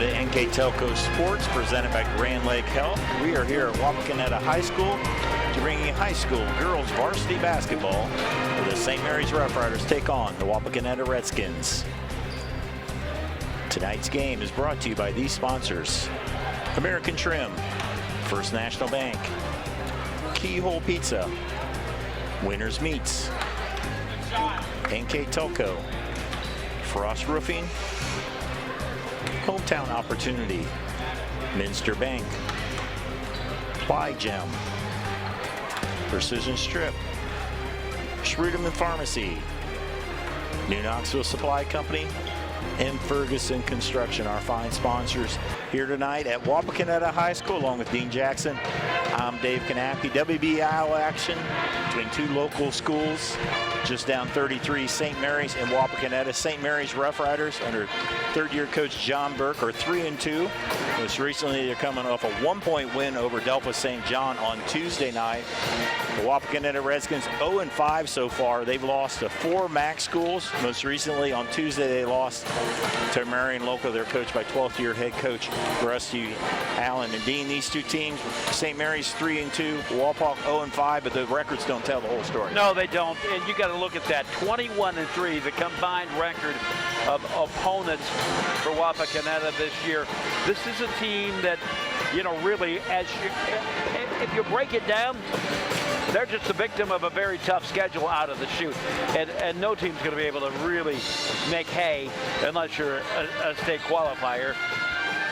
to NKTelco Sports, presented by Grand Lake Health. We are here at Wapakoneta High School to bring you high school girls varsity basketball, where the St. Mary's Rough Riders take on the Wapakoneta Redskins. Tonight's game is brought to you by these sponsors: American Trim, First National Bank, Keyhole Pizza, Winners Meats, NKTelco, Frost Roofing, Hometown Opportunity, Minster Bank, Ply Gem, Precision Strip, Schrudeman Pharmacy, New Knoxville Supply Company, and Ferguson Construction, our fine sponsors here tonight at Wapakoneta High School, along with Dean Jackson. I'm Dave Knappy. WBIL action between two local schools, just down 33, St. Mary's and Wapakoneta. St. Mary's Rough Riders under third-year coach John Burke are 3-2. Most recently, they're coming off a 1-point win over Delphos St. John on Tuesday night. The Wapakoneta Redskins 0-5 so far. They've lost to 4 MAC schools. Most recently, on Tuesday, they lost to Marion Local. They're coached by 12th-year head coach Rusty Allen. And Dean, these two teams, St. Mary's 3-2, Wapak 0-5, but the records don't tell the whole story. No, they don't. And you got to look at that 21-3, the combined record of opponents for Wapakoneta this year. This is a team that, you know, really, if you break it down, they're just a victim of a very tough schedule out of the chute. And no team's going to be able to really make hay unless you're a state qualifier.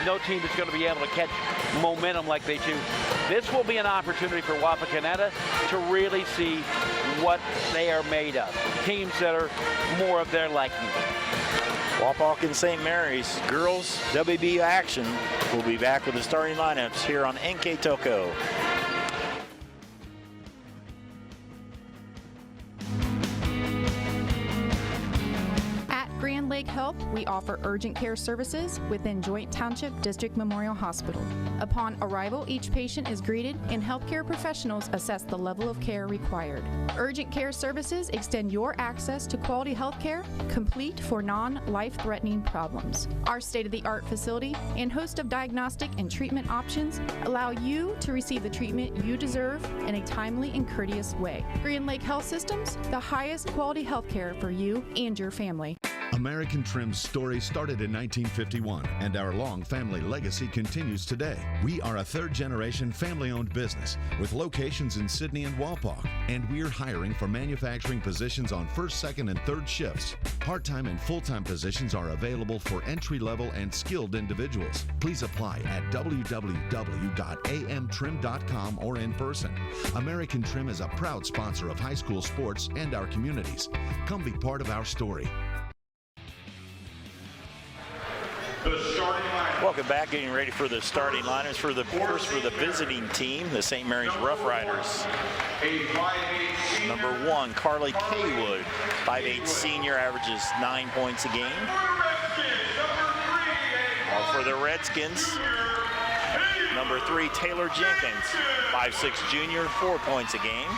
No team is going to be able to catch momentum like they do. This will be an opportunity for Wapakoneta to really see what they are made of. Teams that are more of their liking. Wapak and St. Mary's girls WB action. We'll be back with the starting lineups here on NKTelco. Grand Lake Health, we offer urgent care services within Joint Township District Memorial Hospital. Upon arrival, each patient is greeted and healthcare professionals assess the level of care required. Urgent care services extend your access to quality health care, complete for non-life-threatening problems. Our state-of-the-art facility and host of diagnostic and treatment options allow you to receive the treatment you deserve in a timely and courteous way. Grand Lake Health Systems, the highest quality health care for you and your family. American Trim's story started in 1951, and our long family legacy continues today. We are a third-generation family-owned business with locations in Sydney and Wapak, and we're hiring for manufacturing positions on first, second, and third shifts. Part-time and full-time positions are available for entry-level and skilled individuals. Please apply at www.amtrim.com or in person. American Trim is a proud sponsor of high school sports and our communities. Come be part of our story. Welcome back. Getting ready for the starting lineups for the visiting team, the St. Mary's Rough Riders. Number 1, Carly Kaywood, 5'8" senior, averages 9 points a game. For the Redskins, number 3, Taylor Jenkins, 5'6" junior, 4 points a game.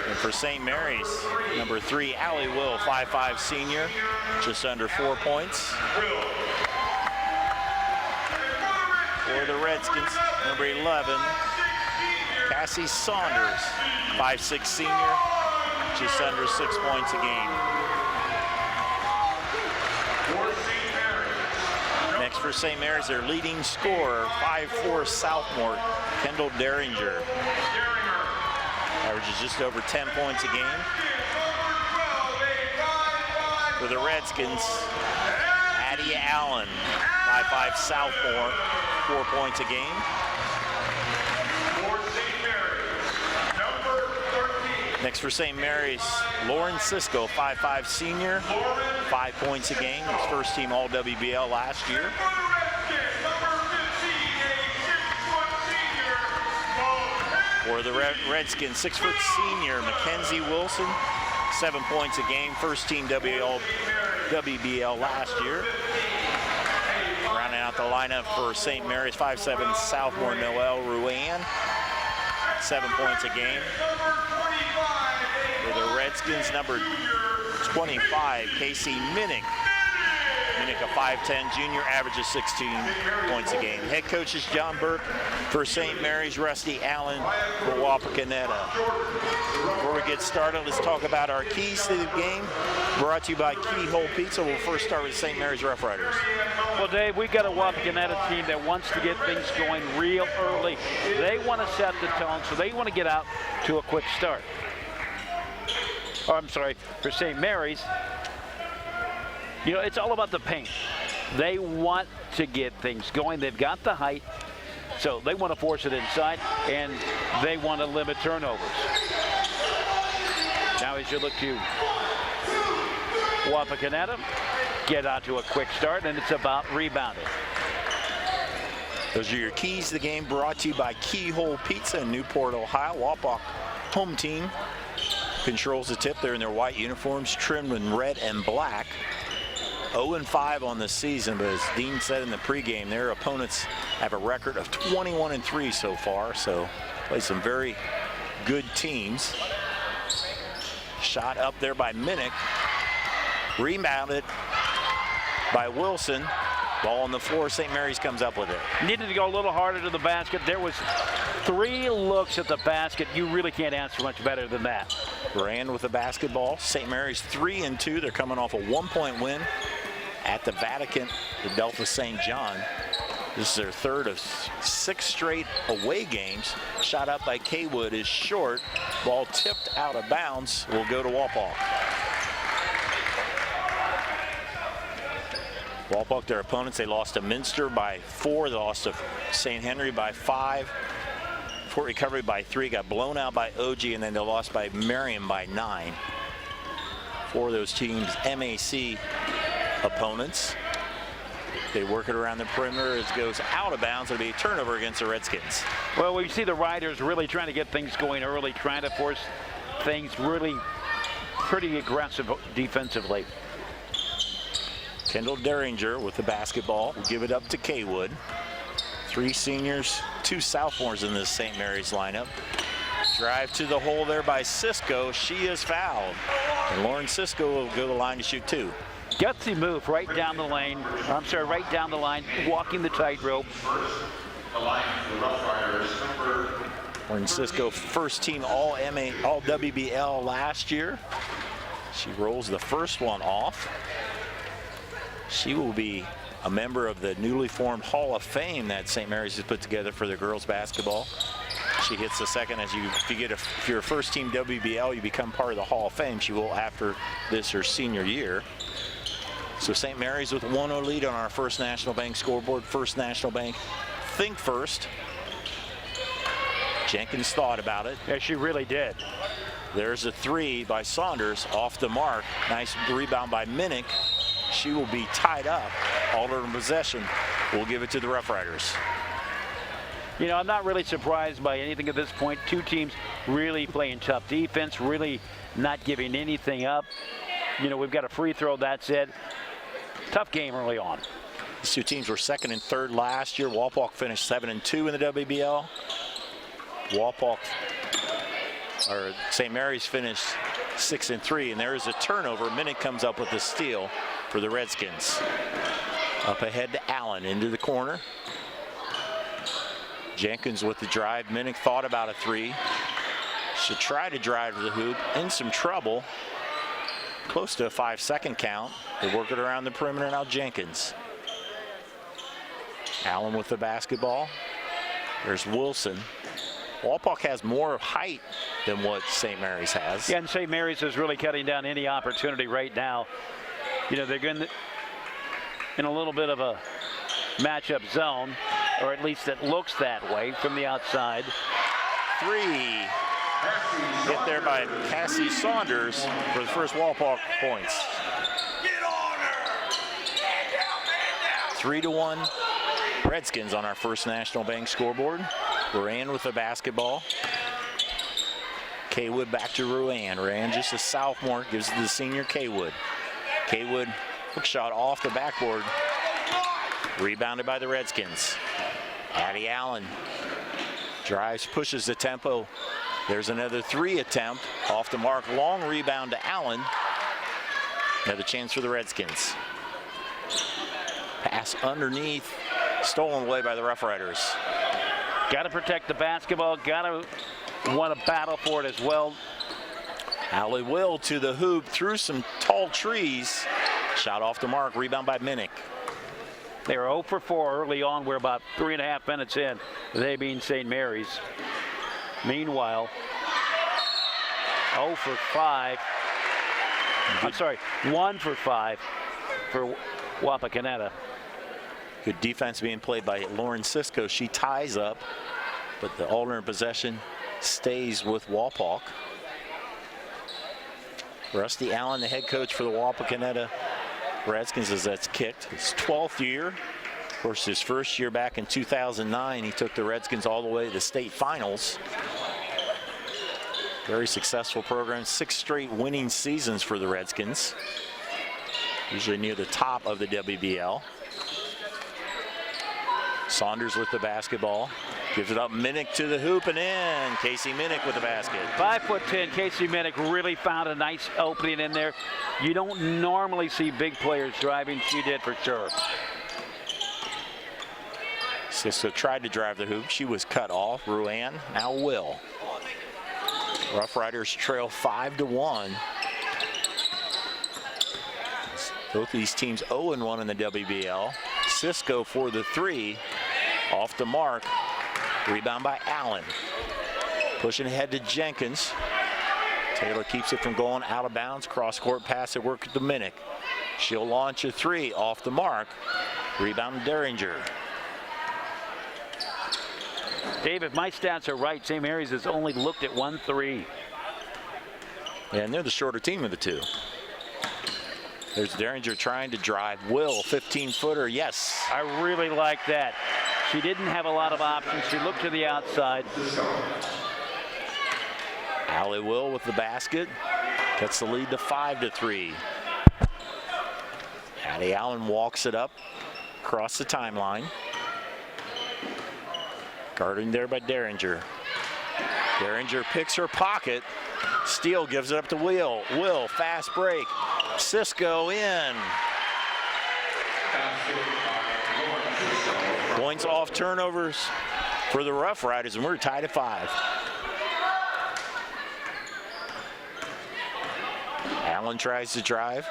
And for St. Mary's, number 3, Allie Will, 5'5" senior, just under 4 points. For the Redskins, number 11, Cassie Saunders, 5'6" senior, just under 6 points a game. Next for St. Mary's, their leading scorer, 5'4" sophomore, Kendall Derringer. Averages just over 10 points a game. For the Redskins, Addie Allen, 5'5" sophomore, 4 points a game. Next for St. Mary's, Lauren Cisco, 5'5" senior, 5 points a game. His first team All-WBL last year. For the Redskins, 6' senior, Mackenzie Wilson, 7 points a game. First team WBL last year. Rounding out the lineup for St. Mary's, 5'7" sophomore Noelle Ruan, 7 points a game. For the Redskins, number 25, Casey Minnick, Minnick, a 5'10 junior, averages 16 points a game. Head coach is John Burke for St. Mary's, Rusty Allen for Wapakoneta. Before we get started, let's talk about our keys to the game. Brought to you by Keyhole Pizza. We'll first start with St. Mary's Rough Riders. Well, Dave, we've got a Wapakoneta team that wants to get things going real early. They want to set the tone, so they want to get out to a quick start. Oh, I'm sorry, for St. Mary's, you know, it's all about the paint. They want to get things going. They've got the height, so they want to force it inside, and they want to limit turnovers. Now as you look to Wapakoneta, get out to a quick start, and it's about rebounding. Those are your keys to the game, brought to you by Keyhole Pizza in Newport, Ohio. Wapak home team controls the tip. They're in their white uniforms, trimmed in red and black. 0-5 on the season, but as Dean said in the pregame, their opponents have a record of 21-3 so far, so play some very good teams. Shot up there by Minnick. Rebounded by Wilson. Ball on the floor. St. Mary's comes up with it. Needed to go a little harder to the basket. There was 3 looks at the basket. You really can't answer much better than that. Rand with the basketball. St. Mary's 3-2. They're coming off a 1-point win at the Vatican, the Delta St. John. This is their third of 6 straight away games. Shot up by Kaywood is short. Ball tipped out of bounds. Will go to Wapak. Wapak, their opponents, they lost to Minster by 4. They lost to St. Henry by 5. Fort Recovery by 3. Got blown out by OG, and then they lost by Marion by 9. 4 of those teams MAC opponents. They work it around the perimeter. It goes out of bounds. It'll be a turnover against the Redskins. Well, we see the Riders really trying to get things going early, trying to force things really pretty aggressive defensively. Kendall Derringer with the basketball. Will give it up to Kaywood. 3 seniors, 2 sophomores in this St. Mary's lineup. Drive to the hole there by Cisco. She is fouled. And Lauren Cisco will go to the line to shoot 2. Gutsy move right down the lane. I'm sorry, right down the line, walking the tightrope. Lauren Cisco, first team all WBL last year. She rolls the first one off. She will be a member of the newly formed Hall of Fame that St. Mary's has put together for their girls basketball. She hits the second. If you're a first team WBL, you become part of the Hall of Fame. She will after this her senior year. So St. Mary's with 1-0 lead on our First National Bank scoreboard. First National Bank, think first. Jenkins thought about it. Yeah, she really did. There's a 3 by Saunders off the mark. Nice rebound by Minnick. She will be tied up. Alternate possession. We'll give it to the Rough Riders. You know, I'm not really surprised by anything at this point. 2 teams really playing tough defense, really not giving anything up. You know, we've got a free throw, that's it. Tough game early on. These 2 teams were 2nd and 3rd last year. Wapak finished 7-2 in the WBL. St. Mary's finished 6-3, and there is a turnover. Minnick comes up with the steal for the Redskins. Up ahead to Allen into the corner. Jenkins with the drive. Minnick thought about a 3. Should try to drive to the hoop. In some trouble. Close to a 5-second count. They work it around the perimeter now. Jenkins. Allen with the basketball. There's Wilson. Wapak has more height than what St. Mary's has. Yeah, and St. Mary's is really cutting down any opportunity right now. You know, they're going in a little bit of a matchup zone, or at least it looks that way from the outside. 3 hit there by Cassie Saunders for the first Wapak points. 3-1 Redskins on our First National Bank scoreboard. Ruan with the basketball. Kaywood back to Ruan. Ruan just a sophomore, gives it to the senior Kaywood. Kaywood, hook shot off the backboard. Rebounded by the Redskins. Addie Allen drives, pushes the tempo. There's another 3 attempt off the mark. Long rebound to Allen. Another chance for the Redskins. Pass underneath, stolen away by the Rough Riders. Got to protect the basketball, got to want to battle for it as well. Allie Will to the hoop, through some tall trees. Shot off the mark, rebound by Minnick. They were 0 for 4 early on. We're about 3.5 minutes in, they being St. Mary's. Meanwhile, 0 for 5. I'm sorry, 1 for 5 for Wapakoneta. Good defense being played by Lauren Cisco. She ties up, but the alternate possession stays with Walpock. Rusty Allen, the head coach for the Wapakoneta Redskins, as that's kicked. His 12th year. Of course, his first year back in 2009, he took the Redskins all the way to the state finals. Very successful program, 6 straight winning seasons for the Redskins. Usually near the top of the WBL. Saunders with the basketball. Gives it up, Minnick to the hoop and in. Casey Minnick with the basket. 5'10", Casey Minnick really found a nice opening in there. You don't normally see big players driving. She did for sure. Cisco tried to drive the hoop. She was cut off. Ruan now will. Rough Riders trail 5-1. Both these teams 0-1 in the WBL. Cisco for the 3. Off the mark. Rebound by Allen. Pushing ahead to Jenkins. Taylor keeps it from going out of bounds. Cross-court pass at work to Minnick. She'll launch a 3 off the mark. Rebound Derringer. Dave, if my stats are right, St. Mary's has only looked at 1 3. And they're the shorter team of the two. There's Derringer trying to drive. Will, 15-footer, yes. I really like that. She didn't have a lot of options. She looked to the outside. Allie Will with the basket. Cuts the lead to 5-3. Addie Allen walks it up across the timeline. Guarding there by Derringer. Derringer picks her pocket. Steele gives it up to Will. Will, fast break. Cisco in. Points off turnovers for the Rough Riders, and we're tied at 5. Allen tries to drive.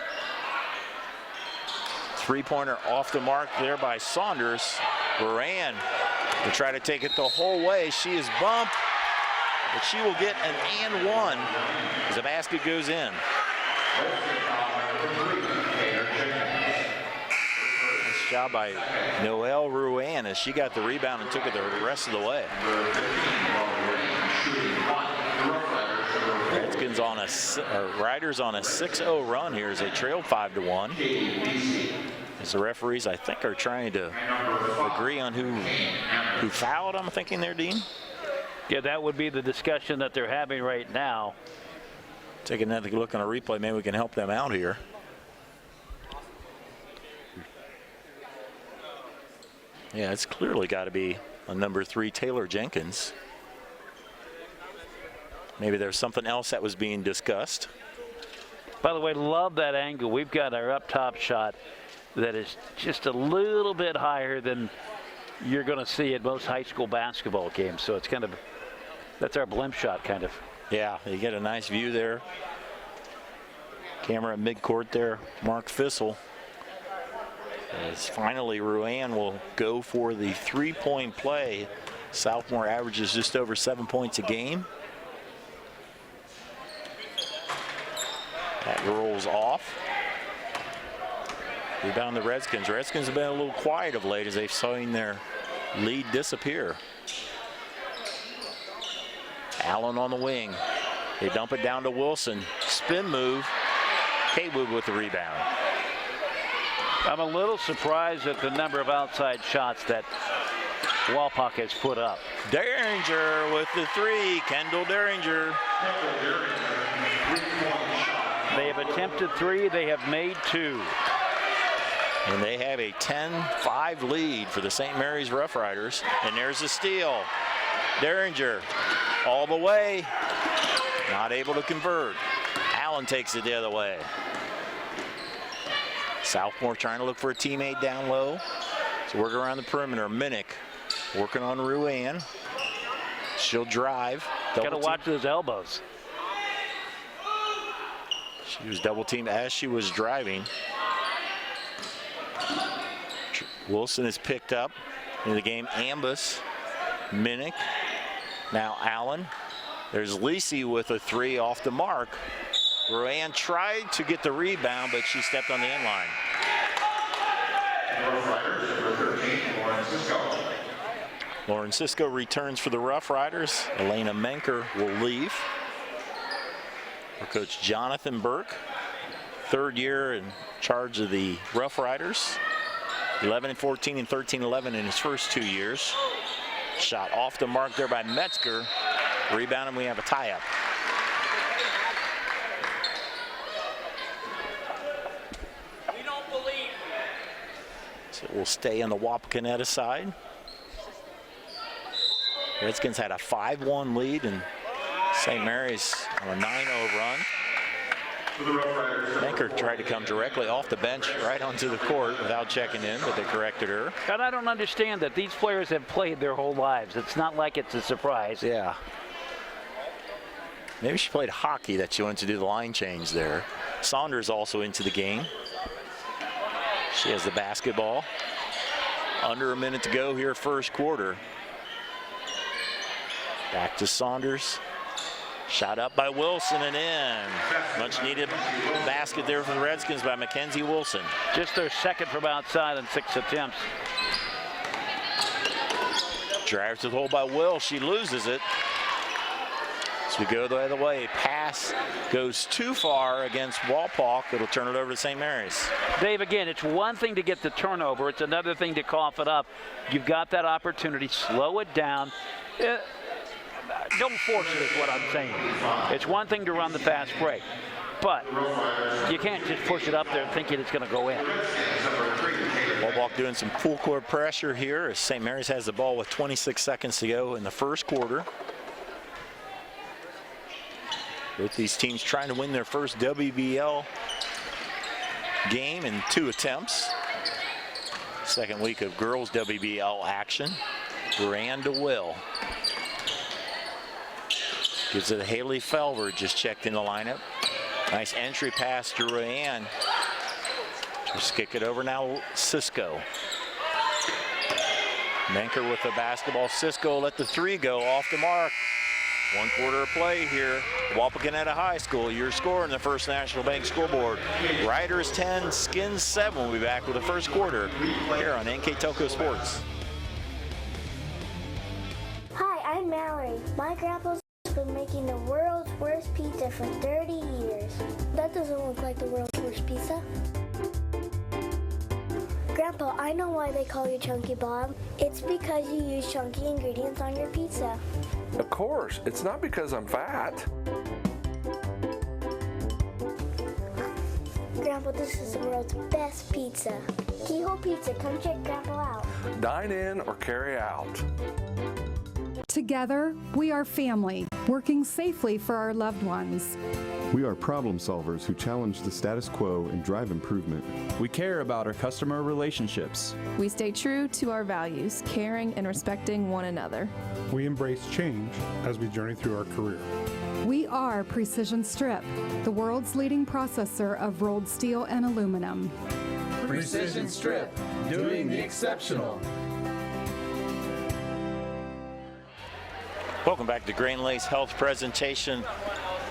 3-pointer off the mark there by Saunders. Moran will try to take it the whole way. She is bumped, but she will get an and 1 as the basket goes in. Nice job by Noelle Ruan as she got the rebound and took it the rest of the way. Redskins on Riders on a 6-0 run here as they trail 5-1. As the referees, I think, are trying to agree on who fouled, I'm thinking there, Dean. Yeah, that would be the discussion that they're having right now. Take another look on a replay. Maybe we can help them out here. Yeah, it's clearly got to be a number 3, Taylor Jenkins. Maybe there's something else that was being discussed. By the way, love that angle. We've got our up top shot that is just a little bit higher than you're going to see at most high school basketball games. So it's kind of, that's our blimp shot kind of. Yeah, you get a nice view there. Camera at midcourt there, Mark Fissel. As finally Ruan will go for the 3-point play. Sophomore averages just over 7 points a game. That rolls off. Rebound the Redskins. Redskins have been a little quiet of late as they've seen their lead disappear. Allen on the wing. They dump it down to Wilson. Spin move. Kaywood with the rebound. I'm a little surprised at the number of outside shots that Walpock has put up. Derringer with the 3. Kendall Derringer. They have attempted 3. They have made 2. And they have a 10-5 lead for the St. Mary's Rough Riders. And there's a steal. Derringer all the way. Not able to convert. Allen takes it the other way. Southmore trying to look for a teammate down low. So working around the perimeter. Minnick working on Ruan. She'll drive. Got to watch those elbows. She was double teamed as she was driving. Wilson is picked up in the game. Ambus, Minnick, now Allen. There's Lisi with a 3 off the mark. Ruan tried to get the rebound, but she stepped on the end line. Lauren Cisco returns for the Rough Riders. Elena Menker will leave. Our coach Jonathan Burke, 3rd year in charge of the Rough Riders. 11-14 and 13-11 in his first 2 years. Shot off the mark there by Metzger. Rebound, and we have a tie-up. We don't believe. So we'll stay on the Wapakoneta side. Redskins had a 5-1 lead, and St. Mary's on a 9-0 run. Banker tried to come directly off the bench right onto the court without checking in, but they corrected her. And I don't understand that. These players have played their whole lives. It's not like it's a surprise. Yeah. Maybe she played hockey that she went to do the line change there. Saunders also into the game. She has the basketball. Under a minute to go here, first quarter. Back to Saunders. Shot up by Wilson and in. Much needed basket there for the Redskins by Mackenzie Wilson. Just their second from outside in 6 attempts. Drives to the hole by Will. She loses it. So we go the other way. Pass goes too far against Walpock. It'll turn it over to St. Mary's. Dave, again, it's one thing to get the turnover. It's another thing to cough it up. You've got that opportunity. Slow it down. Don't force it is what I'm saying. It's one thing to run the fast break, but you can't just push it up there thinking it's going to go in. Walpock doing some full court pressure here as St. Mary's has the ball with 26 seconds to go in the first quarter. Both these teams trying to win their first WBL game in 2 attempts. Second week of girls WBL action. Duran to Will. Gives it to Haley Felver, just checked in the lineup. Nice entry pass to Ruan. Just kick it over now, Cisco. Menker with the basketball. Cisco let the 3 go off the mark. 1 quarter of play here. Wapakoneta High School, your score in the First National Bank scoreboard. Riders 10, Skins 7. We'll be back with the first quarter here on NKTelco Sports. Hi, I'm Mallory. My grandpa's been making the world's worst pizza for 30 years. That doesn't look like the world's worst pizza. Grandpa, I know why they call you Chunky Bob. It's because you use chunky ingredients on your pizza. Of course, it's not because I'm fat. Grandpa, this is the world's best pizza. Keyhole Pizza, come check Grandpa out. Dine in or carry out. Together, we are family, working safely for our loved ones. We are problem solvers who challenge the status quo and drive improvement. We care about our customer relationships. We stay true to our values, caring and respecting one another. We embrace change as we journey through our career. We are Precision Strip, the world's leading processor of rolled steel and aluminum. Precision Strip, doing the exceptional. Welcome back to Grain Lace Health presentation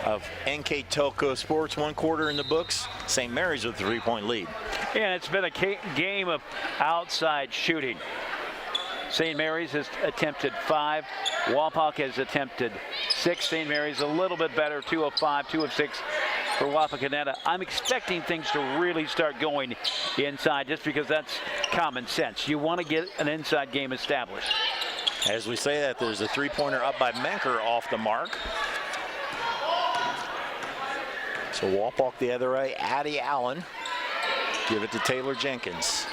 of NKTelco Sports. 1 quarter in the books. St. Mary's with a 3-point lead. And it's been a game of outside shooting. St. Mary's has attempted 5. Wapak has attempted 6. St. Mary's a little bit better, 2 of 5, 2 of 6 for Wapakoneta. I'm expecting things to really start going inside just because that's common sense. You want to get an inside game established. As we say that, there's a 3-pointer up by Menker off the mark. So Walpock the other way, Addie Allen. Give it to Taylor Jenkins.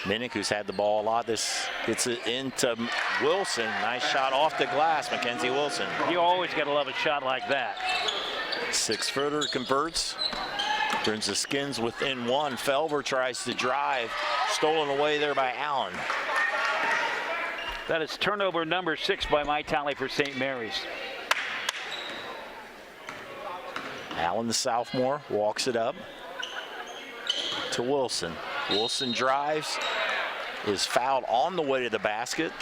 Minnick, who's had the ball a lot, this gets it into Wilson. Nice shot off the glass, Mackenzie Wilson. You always got to love a shot like that. 6-footer converts. Brings the Skins within one. Felver tries to drive. Stolen away there by Allen. That is turnover number 6 by my tally for St. Mary's. Allen, the sophomore, walks it up to Wilson. Wilson drives, is fouled on the way to the basket.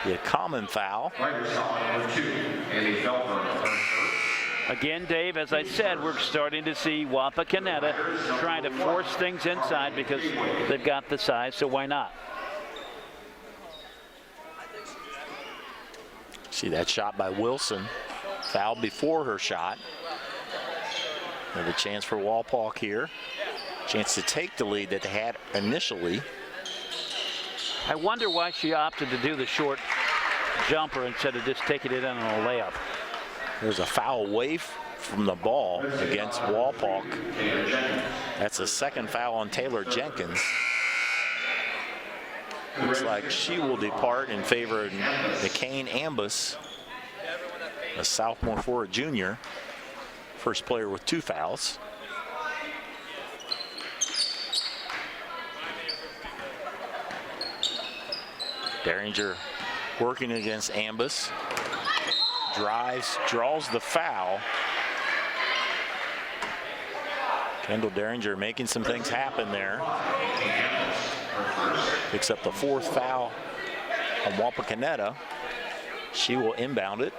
A common foul. Again, Dave, as I said, we're starting to see Wapakoneta trying to force things inside because they've got the size, so why not? See that shot by Wilson. Fouled before her shot. Another chance for Walpock here. Chance to take the lead that they had initially. I wonder why she opted to do the short jumper instead of just taking it in on a layup. There's a foul away from the ball against Walpock. That's the second foul on Taylor Jenkins. Looks like she will depart in favor of McCain Ambus, a sophomore for a junior. First player with 2 fouls. Derringer working against Ambus. Drives, draws the foul. Kendall Derringer making some things happen there. Picks up the 4th foul on Wapakoneta. She will inbound it.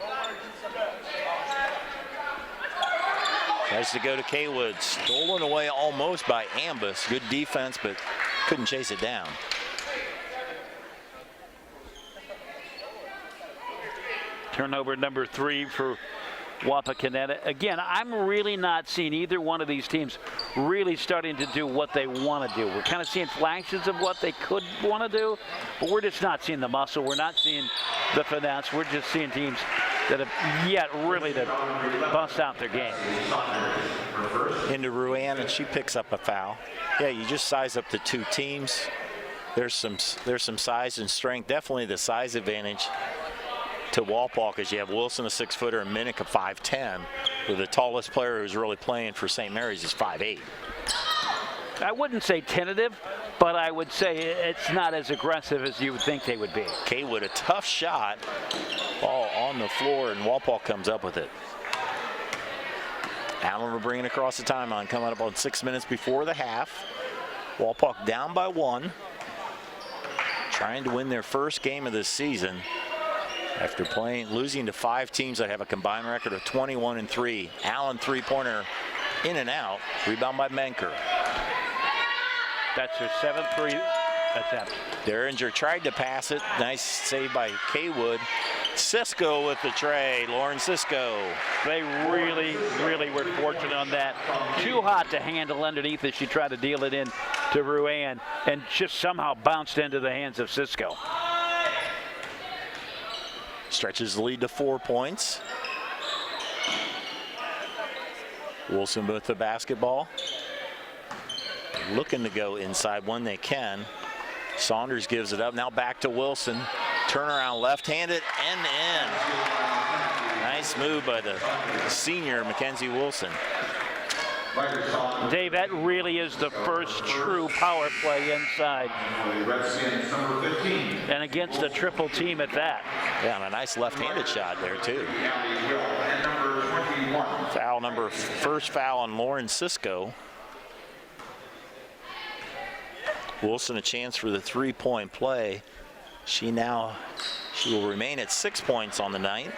Tries to go to Kaywood. Stolen away almost by Ambus. Good defense, but couldn't chase it down. Turnover number 3 for Wapakoneta. Again, I'm really not seeing either one of these teams really starting to do what they want to do. We're kind of seeing flashes of what they could want to do, but we're just not seeing the muscle. We're not seeing the finesse. We're just seeing teams that have yet really to bust out their game. Into Ruan, and she picks up a foul. Yeah, you just size up the 2 teams. There's some size and strength. Definitely the size advantage to Walpock, as you have Wilson, a 6-footer, and Minnick, a 5'10", with the tallest player who's really playing for St. Mary's is 5'8". I wouldn't say tentative, but I would say it's not as aggressive as you would think they would be. Kaywood, a tough shot. Ball on the floor, and Walpock comes up with it. Allen will bring it across the timeline, coming up on 6 minutes before the half. Walpock down by 1. Trying to win their first game of the season after losing to 5 teams that have a combined record of 21-3. Allen 3-pointer in and out. Rebound by Menker. That's her 7th 3 attempt. Derringer tried to pass it. Nice save by Kaywood. Cisco with the tray. Lauren Cisco. They really, really were fortunate on that. Too hot to handle underneath as she tried to deal it in to Ruan, and just somehow bounced into the hands of Cisco. Stretches the lead to 4 points. Wilson with the basketball. Looking to go inside when they can. Saunders gives it up. Now back to Wilson. Turnaround left-handed and in. Nice move by the senior Mackenzie Wilson. Dave, that really is the first true power play inside. And against a triple team at that. Yeah, and a nice left-handed shot there too. First foul on Lauren Cisco. Wilson a chance for the 3-point play. She will remain at 6 points on the night.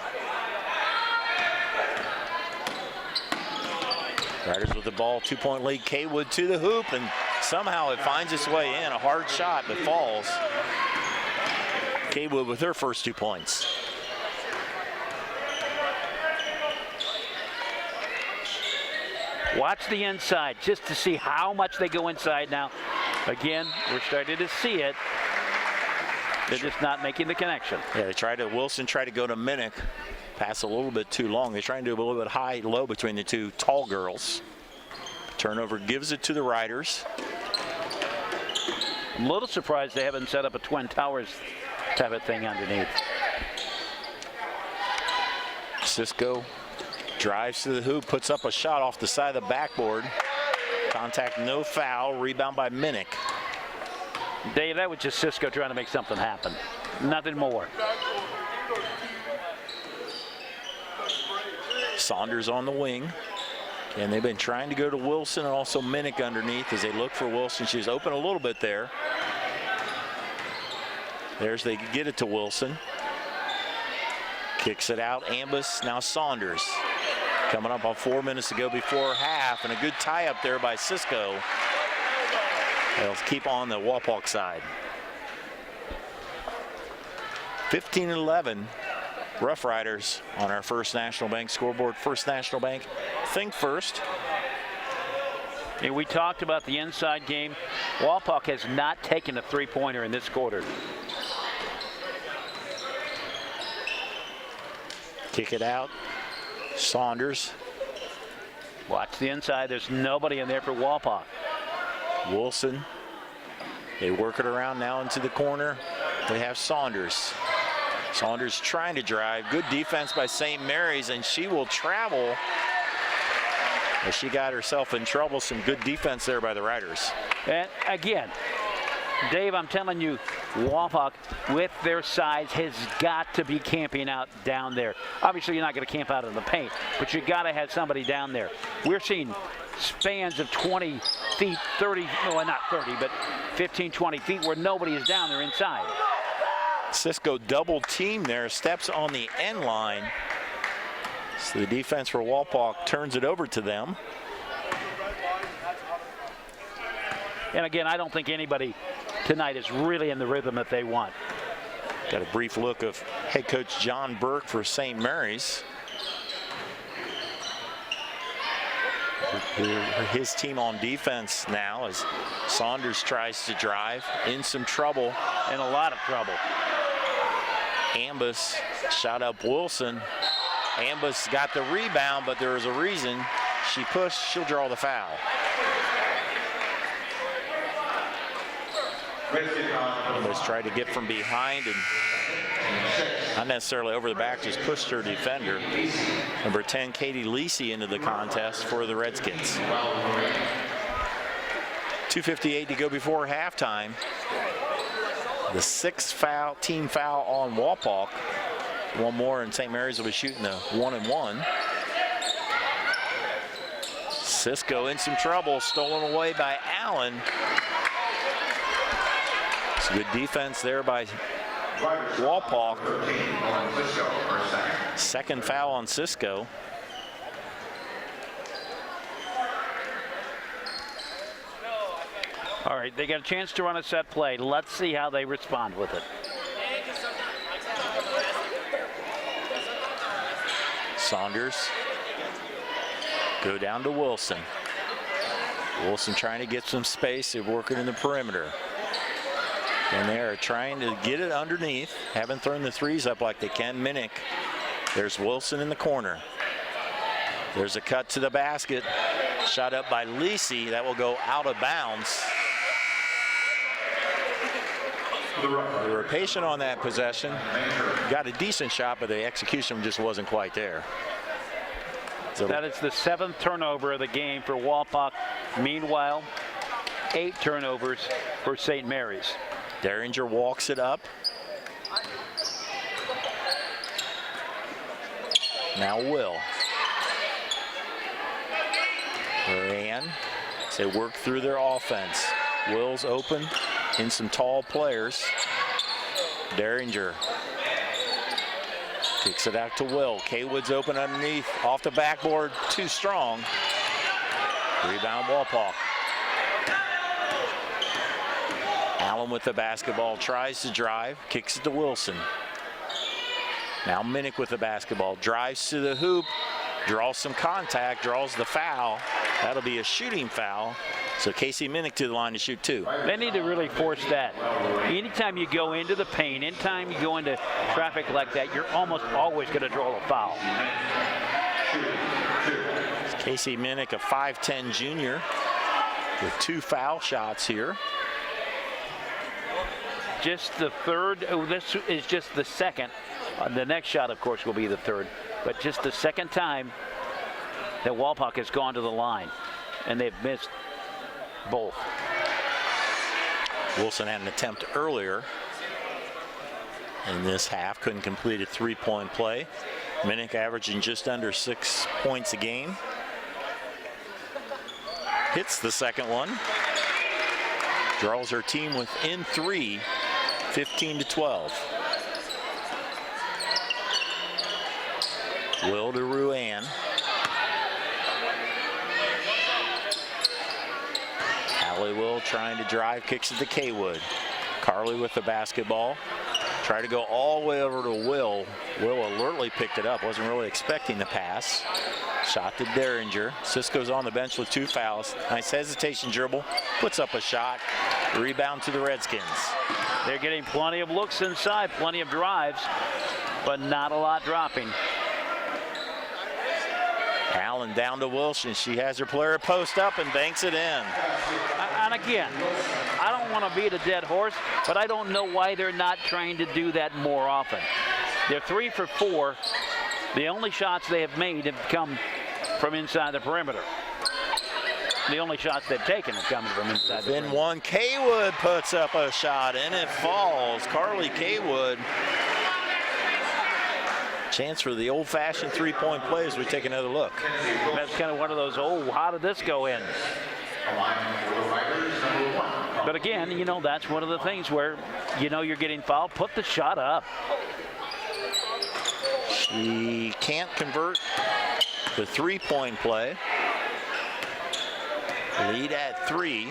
Riders with the ball, 2-point lead. Kaywood to the hoop, and somehow it finds its way in. A hard shot, but falls. Kaywood with her first 2 points. Watch the inside just to see how much they go inside now. Again, we're starting to see it. They're just not making the connection. Yeah, Wilson tried to go to Minnick. Pass a little bit too long. They're trying to do a little bit high-low between the 2 tall girls. Turnover gives it to the Riders. I'm a little surprised they haven't set up a Twin Towers type of thing underneath. Cisco drives to the hoop, puts up a shot off the side of the backboard. Contact, no foul. Rebound by Minnick. Dave, that was just Cisco trying to make something happen. Nothing more. Saunders on the wing. And they've been trying to go to Wilson and also Minnick underneath as they look for Wilson. She's open a little bit there. There's they get it to Wilson. Kicks it out. Ambus, now Saunders. Coming up on 4 minutes to go before half, and a good tie up there by Cisco. They'll keep on the Wapak side. 15-11. Rough Riders on our First National Bank scoreboard. First National Bank, think first. And we talked about the inside game. Wapak has not taken a three-pointer in this quarter. Kick it out. Saunders. Watch the inside. There's nobody in there for Wapak. Wilson. They work it around now into the corner. They have Saunders. Saunders trying to drive. Good defense by St. Mary's, and she will travel. As she got herself in trouble. Some good defense there by the Riders. And again, Dave, I'm telling you, Wapak, with their size, has got to be camping out down there. Obviously, you're not going to camp out in the paint, but you got to have somebody down there. We're seeing spans of 20 feet, 30, no, not 30, but 15, 20 feet where nobody is down there inside. Cisco double team there, steps on the end line. So the defense for Wapak turns it over to them. And again, I don't think anybody tonight is really in the rhythm that they want. Got a brief look of head coach John Burke for St. Mary's. His team on defense now as Saunders tries to drive, in some trouble. In a lot of trouble. Ambus shot up Wilson. Ambus got the rebound, but there was a reason. She pushed, she'll draw the foul. Ambus tried to get from behind and not necessarily over the back, just pushed her defender. Number 10, Katie Lisi, into the contest for the Redskins. 2:58 to go before halftime. The sixth foul, team foul on Wapak. One more and St. Mary's will be shooting the 1-and-1. Cisco in some trouble, stolen away by Allen. It's good defense there by Wapak. Second foul on Cisco. All right, they got a chance to run a set play. Let's see how they respond with it. Saunders. Go down to Wilson. Wilson trying to get some space. They're working in the perimeter. And they're trying to get it underneath. Haven't thrown the threes up like they can. Minnick. There's Wilson in the corner. There's a cut to the basket. Shot up by Lisi. That will go out of bounds. They were patient on that possession. Got a decent shot, but the execution just wasn't quite there. So that is the 7th turnover of the game for Wapak. Meanwhile, 8 turnovers for St. Mary's. Derringer walks it up. Now Will. Moran. They work through their offense. Will's open in some tall players. Derringer kicks it out to Will. Kaywood's open underneath. Off the backboard, too strong. Rebound Wapak. Allen with the basketball, tries to drive, kicks it to Wilson. Now Minnick with the basketball, drives to the hoop, draws some contact, draws the foul. That'll be a shooting foul. So Casey Minnick to the line to shoot 2. They need to really force that. Anytime you go into the paint, anytime you go into traffic like that, you're almost always going to draw a foul. Casey Minnick, a 5'10" junior with 2 foul shots here. Just the third. Oh, this is just the second. The next shot, of course, will be the third. But just the second time that Wapak has gone to the line. And they've missed both. Wilson had an attempt earlier in this half, couldn't complete a three-point play. Minnick averaging just under 6 points a game. Hits the second one. Draws her team within 3, 15-12. Will to Ruan. Allie Will trying to drive, kicks it to Kaywood. Carly with the basketball. Try to go all the way over to Will. Will alertly picked it up. Wasn't really expecting the pass. Shot to Derringer. Cisco's on the bench with 2 fouls. Nice hesitation dribble. Puts up a shot. Rebound to the Redskins. They're getting plenty of looks inside, plenty of drives, but not a lot dropping. Allen down to Wilson. She has her player post up and banks it in. And again, I don't want to beat a dead horse, but I don't know why they're not trying to do that more often. They're 3 for 4. The only shots they have made have come from inside the perimeter. The only shots they've taken have come from inside the perimeter. Then one, Kaywood puts up a shot and it falls. Carly Kaywood. Chance for the old-fashioned three-point play as we take another look. That's kind of one of those, oh, how did this go in? But again, you know, that's one of the things where, you know, you're getting fouled. Put the shot up. She can't convert the three-point play. Lead at 3.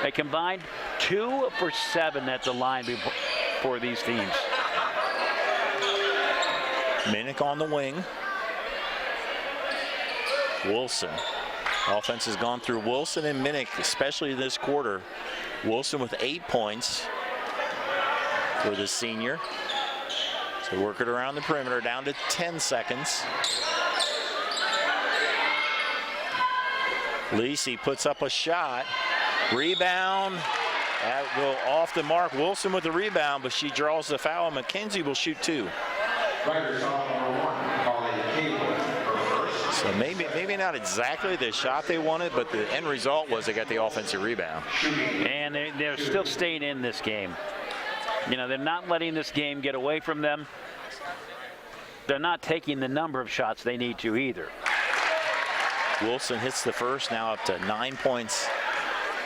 They combined 2 for 7 at the line for these teams. Minnick on the wing. Wilson. Offense has gone through Wilson and Minnick, especially this quarter. Wilson with 8 points for the senior. So work it around the perimeter, down to 10 seconds. Lisi puts up a shot. Rebound. That will go off the mark. Wilson with the rebound, but she draws the foul. McKenzie will shoot 2. So maybe not exactly the shot they wanted, but the end result was they got the offensive rebound. And they're still staying in this game. You know, they're not letting this game get away from them. They're not taking the number of shots they need to either. Wilson hits the first, now up to 9 points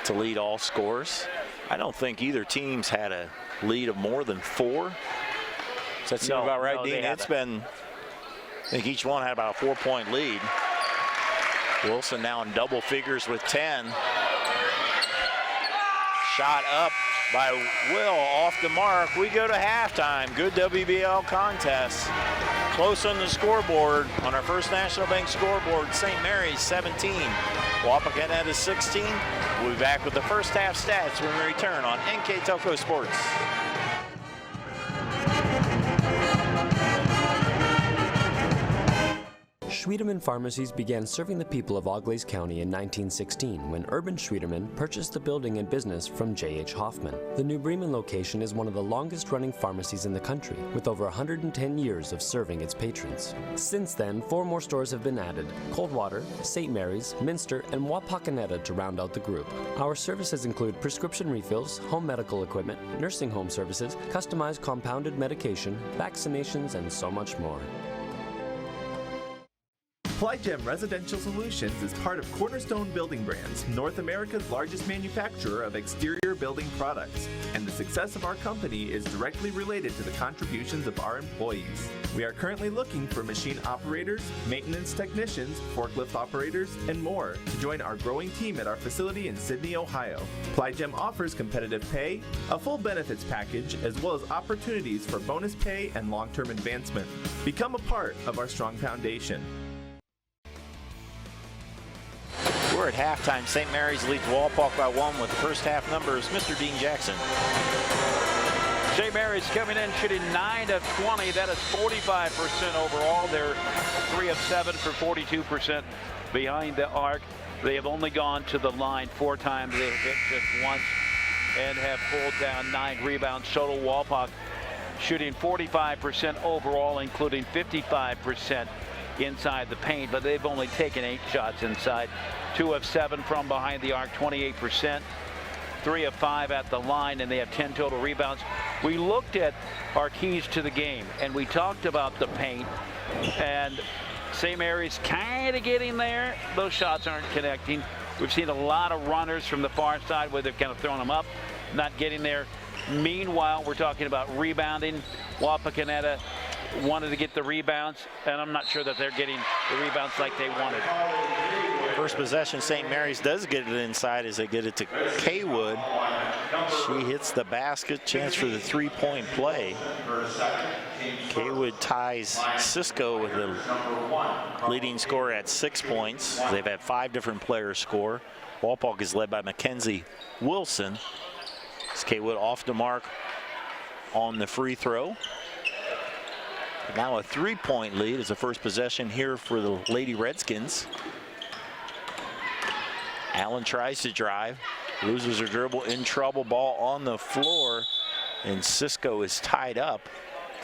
to lead all scores. I don't think either team's had a lead of more than 4. Does that seem about right, Dean? It's been, I think each one had about a 4-point lead. Wilson now in double figures with 10. Shot up by Will off the mark. We go to halftime. Good WBL contest. Close on the scoreboard. On our First National Bank scoreboard, St. Mary's 17, Wapakoneta 16. We'll be back with the first half stats when we return on NKTelco Sports. Schwiedemann Pharmacies began serving the people of Auglaize County in 1916 when Urban Schwiedemann purchased the building and business from J.H. Hoffman. The New Bremen location is one of the longest-running pharmacies in the country, with over 110 years of serving its patrons. Since then, 4 more stores have been added: Coldwater, St. Mary's, Minster, and Wapakoneta to round out the group. Our services include prescription refills, home medical equipment, nursing home services, customized compounded medication, vaccinations, and so much more. Plygem Residential Solutions is part of Cornerstone Building Brands, North America's largest manufacturer of exterior building products, and the success of our company is directly related to the contributions of our employees. We are currently looking for machine operators, maintenance technicians, forklift operators, and more to join our growing team at our facility in Sydney, Ohio. Plygem offers competitive pay, a full benefits package, as well as opportunities for bonus pay and long-term advancement. Become a part of our strong foundation. We're at halftime. St. Mary's leads Walpock by 1 with the first half numbers. Mr. Dean Jackson. St. Mary's coming in shooting 9 of 20. That is 45% overall. They're 3 of 7 for 42% behind the arc. They have only gone to the line 4 times. They have hit just once and have pulled down 9 rebounds total. Walpock shooting 45% overall, including 55% inside the paint, but they've only taken 8 shots inside. 2 of 7 from behind the arc, 28%. 3 of 5 at the line, and they have 10 total rebounds. We looked at our keys to the game, and we talked about the paint, and St. Mary's kind of getting there. Those shots aren't connecting. We've seen a lot of runners from the far side where they've kind of thrown them up, not getting there. Meanwhile, we're talking about rebounding. Wapakoneta wanted to get the rebounds, and I'm not sure that they're getting the rebounds like they wanted. First possession, St. Mary's does get it inside as they get it to Kaywood. She hits the basket, chance for the three-point play. Kaywood ties Cisco with the leading scorer at 6 points. They've had 5 different players score. Walpock is led by Mackenzie Wilson. It's Kaywood off the mark on the free throw. Now a 3-point lead is the first possession here for the Lady Redskins. Allen tries to drive, loses her dribble, in trouble, ball on the floor, and Cisco is tied up.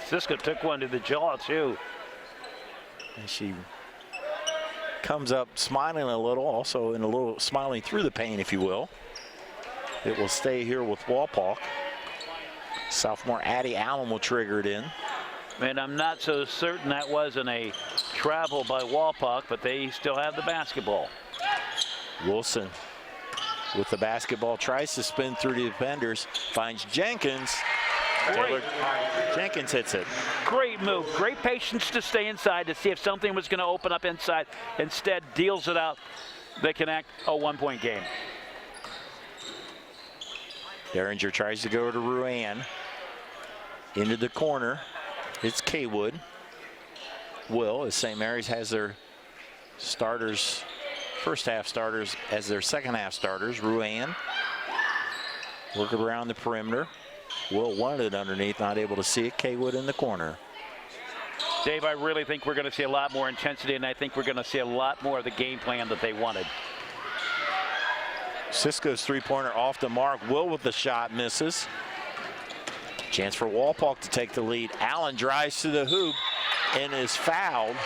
Cisco took one to the jaw too. And she comes up smiling a little, also in a little smiling through the pain, if you will. It will stay here with Walpock. Sophomore Addie Allen will trigger it in. And I'm not so certain that wasn't a travel by Walpock, but they still have the basketball. Wilson with the basketball, tries to spin through the defenders, finds Jenkins. Taylor Jenkins hits it. Great move, great patience to stay inside to see if something was going to open up inside. Instead, deals it out. They connect, a 1-point game. Derringer tries to go to Ruan. Into the corner. It's Kaywood. Will, as St. Mary's has their starters, first half starters as their second half starters. Ruan working around the perimeter. Will wanted it underneath, not able to see it. Kaywood in the corner. Dave, I really think we're going to see a lot more intensity, and I think we're going to see a lot more of the game plan that they wanted. Cisco's three-pointer off the mark. Will with the shot, misses. Chance for Walpock to take the lead. Allen drives to the hoop and is fouled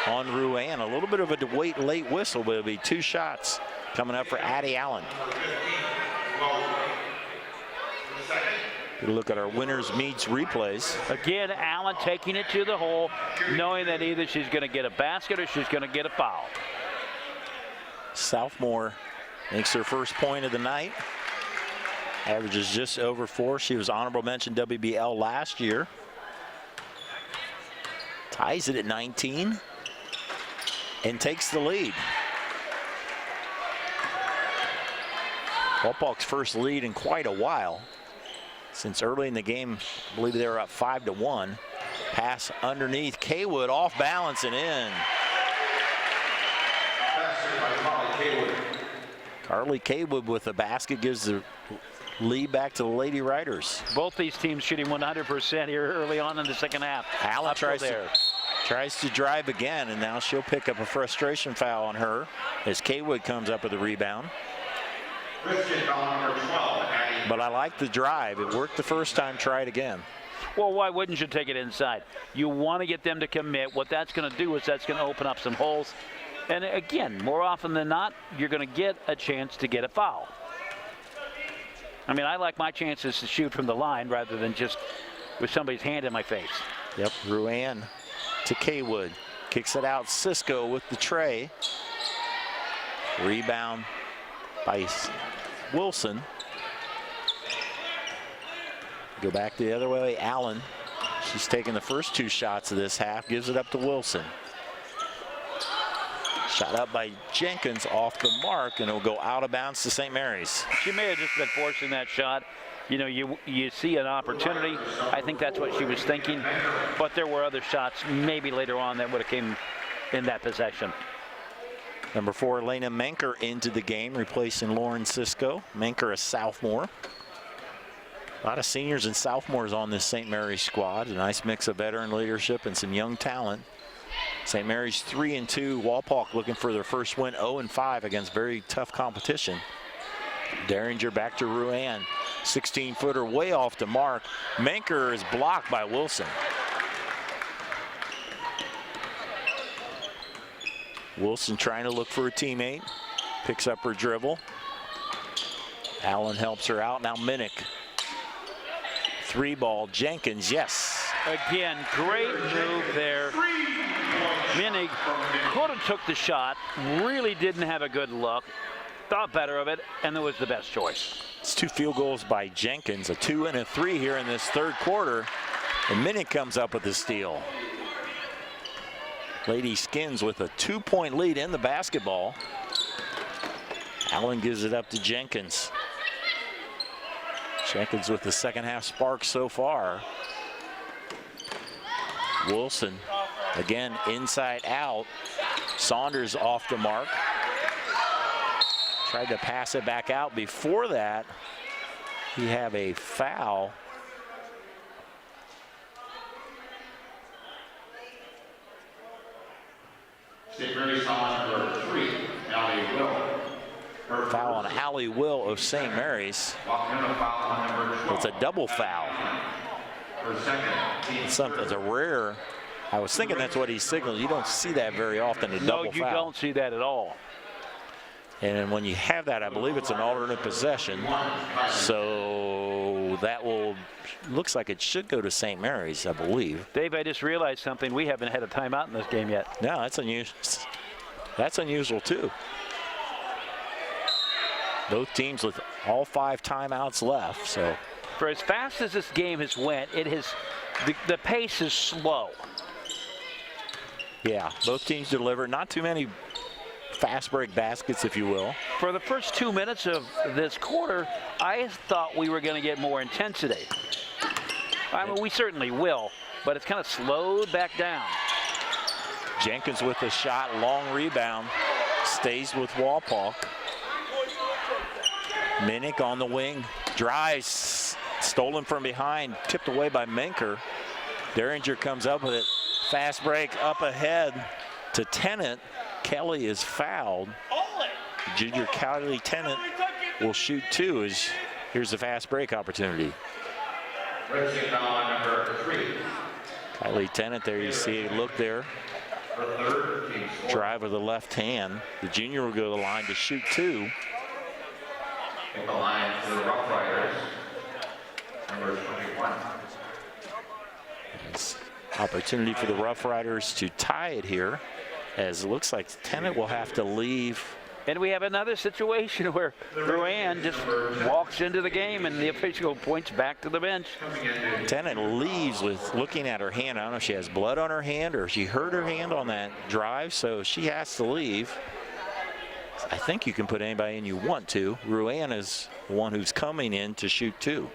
on Ruan. A little bit of a late whistle, but it'll be 2 shots coming up for Addie Allen. Good look at our winners meets replays. Again, Allen taking it to the hole, knowing that either she's going to get a basket or she's going to get a foul. Southmore makes her first point of the night. Averages just over 4. She was honorable mention WBL last year. Ties it at 19 and takes the lead. Walpock's first lead in quite a while. Since early in the game, I believe they were up 5-1. Pass underneath, Kaywood off balance and in. Carly Kaywood with the basket gives the lead back to the Lady Riders. Both these teams shooting 100% here early on in the second half. Allen tries to drive again, and now she'll pick up a frustration foul on her as Kaywood comes up with the rebound. But I like the drive. It worked the first time. Try it again. Well, why wouldn't you take it inside? You want to get them to commit. What that's going to do is that's going to open up some holes. And again, more often than not, you're going to get a chance to get a foul. I mean, I like my chances to shoot from the line rather than just with somebody's hand in my face. Yep, Ruan to Kaywood. Kicks it out. Cisco with the tray. Rebound by Wilson. Go back the other way. Allen. She's taking the first 2 shots of this half. Gives it up to Wilson. Shot up by Jenkins off the mark, and it'll go out of bounds to St. Mary's. She may have just been forcing that shot. You know, you see an opportunity. I think that's what she was thinking. But there were other shots maybe later on that would have came in that possession. Number 4, Elena Menker into the game, replacing Lauren Cisco. Menker, a sophomore. A lot of seniors and sophomores on this St. Mary's squad. A nice mix of veteran leadership and some young talent. St. Mary's 3-2. Walpock looking for their first win, 0-5 against very tough competition. Derringer back to Ruan. 16-footer way off the mark. Menker is blocked by Wilson. Wilson trying to look for a teammate. Picks up her dribble. Allen helps her out. Now Minnick. 3-ball. Jenkins, yes. Again, great move there. Minnick could have took the shot. Really didn't have a good look. Thought better of it, and it was the best choice. It's 2 field goals by Jenkins. A 2 and a 3 here in this third quarter. And Minnick comes up with the steal. Lady Skins with a 2-point lead in the basketball. Allen gives it up to Jenkins. Jenkins with the second half spark so far. Wilson again inside out. Saunders off the mark. Tried to pass it back out. Before that, he have a foul. St. Mary's foul number 3, Allie Will. Foul on Allie Will of St. Mary's. It's a double foul. It's a rare. I was thinking that's what he signaled. You don't see that very often, a double foul. No, you don't see that at all. And when you have that, I believe it's an alternate possession. So that looks like it should go to St. Mary's, I believe. Dave, I just realized something. We haven't had a timeout in this game yet. No, that's unusual. That's unusual too. Both teams with all 5 timeouts left. So for as fast as this game has went, the pace is slow. Yeah, both teams deliver. Not too many fast break baskets, if you will. For the first 2 minutes of this quarter, I thought we were going to get more intensity. I mean, we certainly will, but it's kind of slowed back down. Jenkins with a shot, long rebound, stays with Wapak. Minnick on the wing, drives, stolen from behind, tipped away by Menker. Derringer comes up with it, fast break up ahead to Tennant. Kelly is fouled. Junior Kelly Tennant will shoot 2 as here's the fast break opportunity. Number 3. Kelly Tennant there, you see a look there. Drive with the left hand. The junior will go to the line to shoot 2. The line for the Rough Riders, number 21. It's opportunity for the Rough Riders to tie it here, as it looks like Tennant will have to leave. And we have another situation where Ruan just walks into the game and the official points back to the bench. Tennant leaves with looking at her hand. I don't know if she has blood on her hand or she hurt her hand on that drive, so she has to leave. I think you can put anybody in you want to. Ruan is the one who's coming in to shoot 2.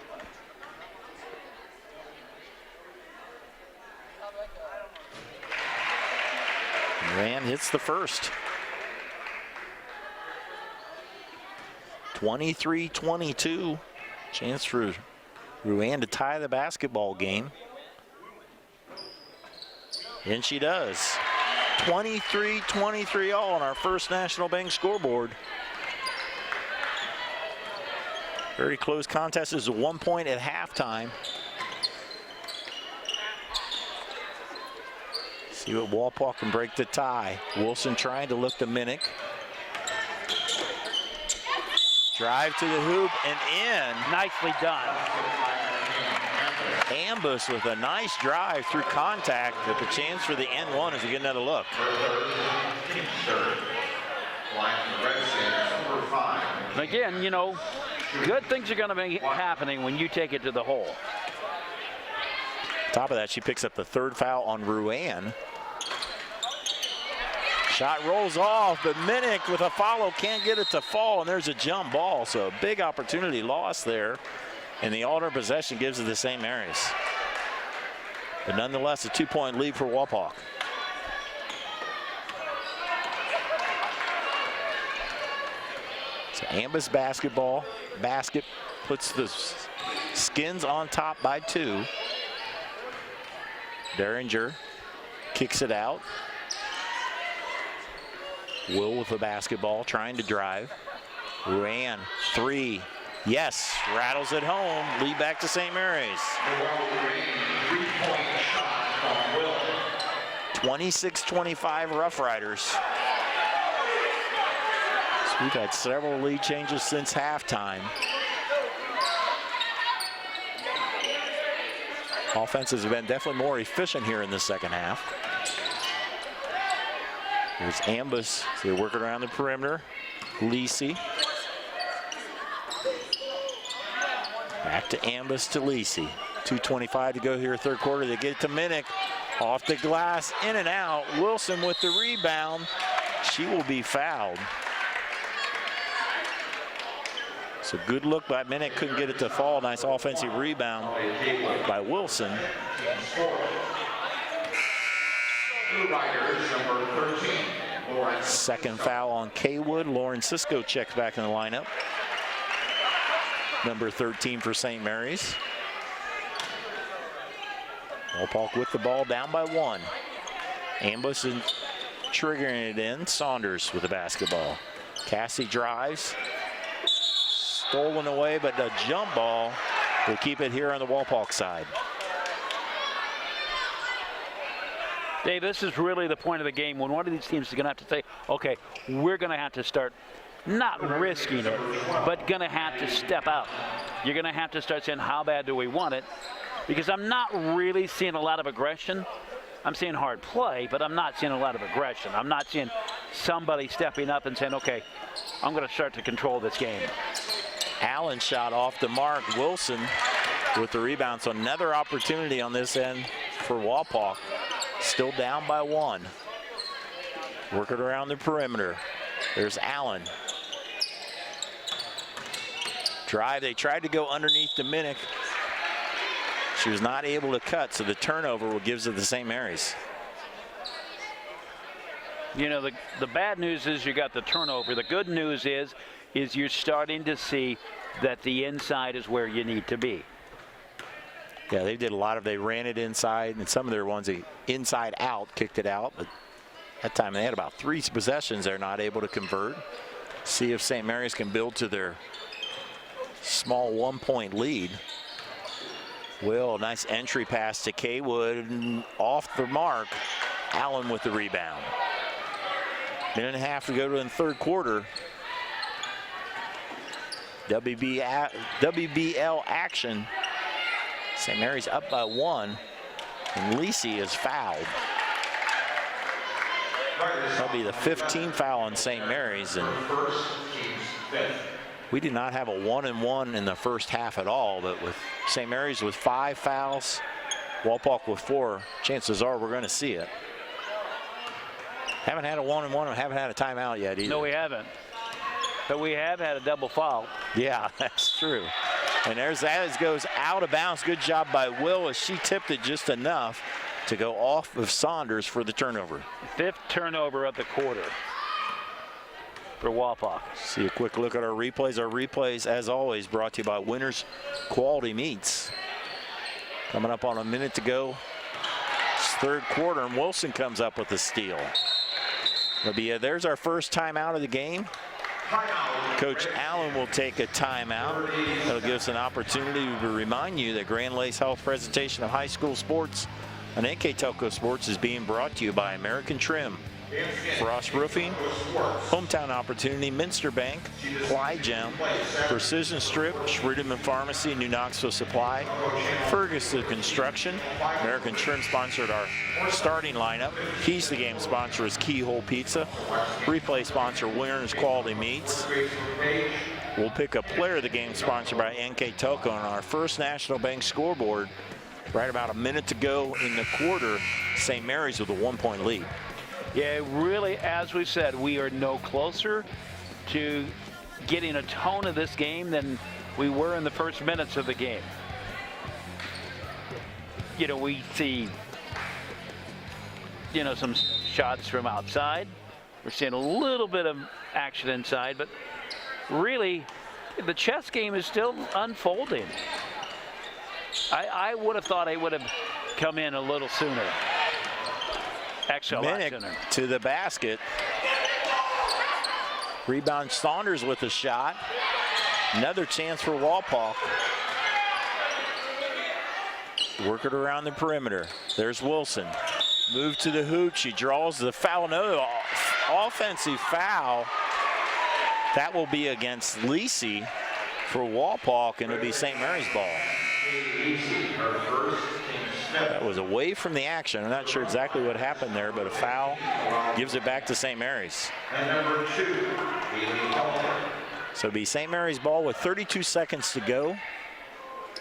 Ruan hits the first. 23-22. Chance for Ruan to tie the basketball game. And she does. 23-23 all on our first National Bank scoreboard. Very close contest. Is 1 point at halftime. See what Walpaw can break the tie. Wilson trying to look to Minnick. Drive to the hoop and in. Nicely done. Ambus with a nice drive through contact with the chance for the N1 as we get another look. Again, you know, good things are going to be happening when you take it to the hole. Top of that, she picks up the 3rd foul on Ruan. Shot rolls off, but Minnick with a follow can't get it to fall, and there's a jump ball. So a big opportunity lost there. And the alternate possession gives it to St. Mary's. But nonetheless, a 2-point lead for Wapak. So Ambus basketball. Basket puts the Skins on top by 2. Derringer kicks it out. Will with the basketball, trying to drive. Ruan, 3. Yes, rattles it home. Lead back to St. Mary's. 26-25 Rough Riders. We've had several lead changes since halftime. Offenses have been definitely more efficient here in the second half. There's Ambus. They're working around the perimeter. Lisi. Back to Ambus to Lisi. 2:25 to go here, third quarter. They get it to Minnick. Off the glass, in and out. Wilson with the rebound. She will be fouled. So good look by Minnick, couldn't get it to fall. Nice offensive rebound by Wilson. Second foul on Kaywood. Lauren Cisco checks back in the lineup. Number 13 for St. Mary's. Walpolk with the ball, down by 1. Ambus is triggering it in. Saunders with the basketball. Cassie drives. Stolen away, but the jump ball will keep it here on the Walpolk side. Dave, this is really the point of the game when one of these teams is going to have to say, okay, we're going to have to start not risking it, but going to have to step out. You're going to have to start saying, how bad do we want it? Because I'm not really seeing a lot of aggression. I'm seeing hard play, but I'm not seeing a lot of aggression. I'm not seeing somebody stepping up and saying, okay, I'm going to start to control this game. Allen shot off the mark. Wilson with the rebound. So another opportunity on this end for Walpolk. Still down by 1. Working around the perimeter. There's Allen. Drive. They tried to go underneath the Minnick. She was not able to cut, so the turnover gives it to St. Mary's. You know, the bad news is you got the turnover. The good news is you're starting to see that the inside is where you need to be. Yeah, they did a lot of, they ran it inside, and some of their ones, they inside out, kicked it out. But that time they had about 3 possessions they're not able to convert. See if St. Mary's can build to their small 1-point lead. Will, nice entry pass to Kaywood, off the mark. Allen with the rebound. Minute and a half to go in the third quarter. WBL action. St. Mary's up by 1, and Lisi is fouled. That'll be the 15th foul on St. Mary's, and we did not have a 1-and-1 in the first half at all, but with St. Mary's with 5 fouls, Walpolk with 4, chances are we're going to see it. Haven't had a 1-and-1, and haven't had a timeout yet either. No, we haven't. But we have had a double foul. Yeah, that's true. And there's that, goes out of bounds. Good job by Will as she tipped it just enough to go off of Saunders for the turnover. 5th turnover of the quarter for Walpolk. See a quick look at our replays. Our replays, as always, brought to you by Winners Quality Meats. Coming up on a minute to go. It's third quarter, and Wilson comes up with the steal. There's our first timeout of the game. Coach Allen will take a timeout. That'll give us an opportunity to remind you that Grand Lakes Health presentation of high school sports on NKTelco Sports is being brought to you by American Trim, Frost Roofing, Hometown Opportunity, Minster Bank, Plygem, Precision Strip, Schruderman Pharmacy, New Knoxville Supply, Ferguson Construction. American Trim sponsored our starting lineup. Keys to the game sponsor is Keyhole Pizza. Replay sponsor Winners Quality Meats. We'll pick a player of the game sponsored by NKTelco on our First National Bank scoreboard. Right about a minute to go in the quarter. St. Mary's with a 1-point lead. Yeah, really, as we said, we are no closer to getting a tone of this game than we were in the first minutes of the game. You know, we see, you know, some shots from outside. We're seeing a little bit of action inside, but really, the chess game is still unfolding. I would have thought I would have come in a little sooner. Actually, a lot sooner. To the basket. Rebound Saunders with a shot. Another chance for Walpolk. Work it around the perimeter. There's Wilson. Move to the hoop. She draws the foul. Another offensive foul. That will be against Lisi for Wapak, and it'll be St. Mary's ball. That was away from the action. I'm not sure exactly what happened there, but a foul gives it back to St. Mary's. So it'll be St. Mary's ball with 32 seconds to go.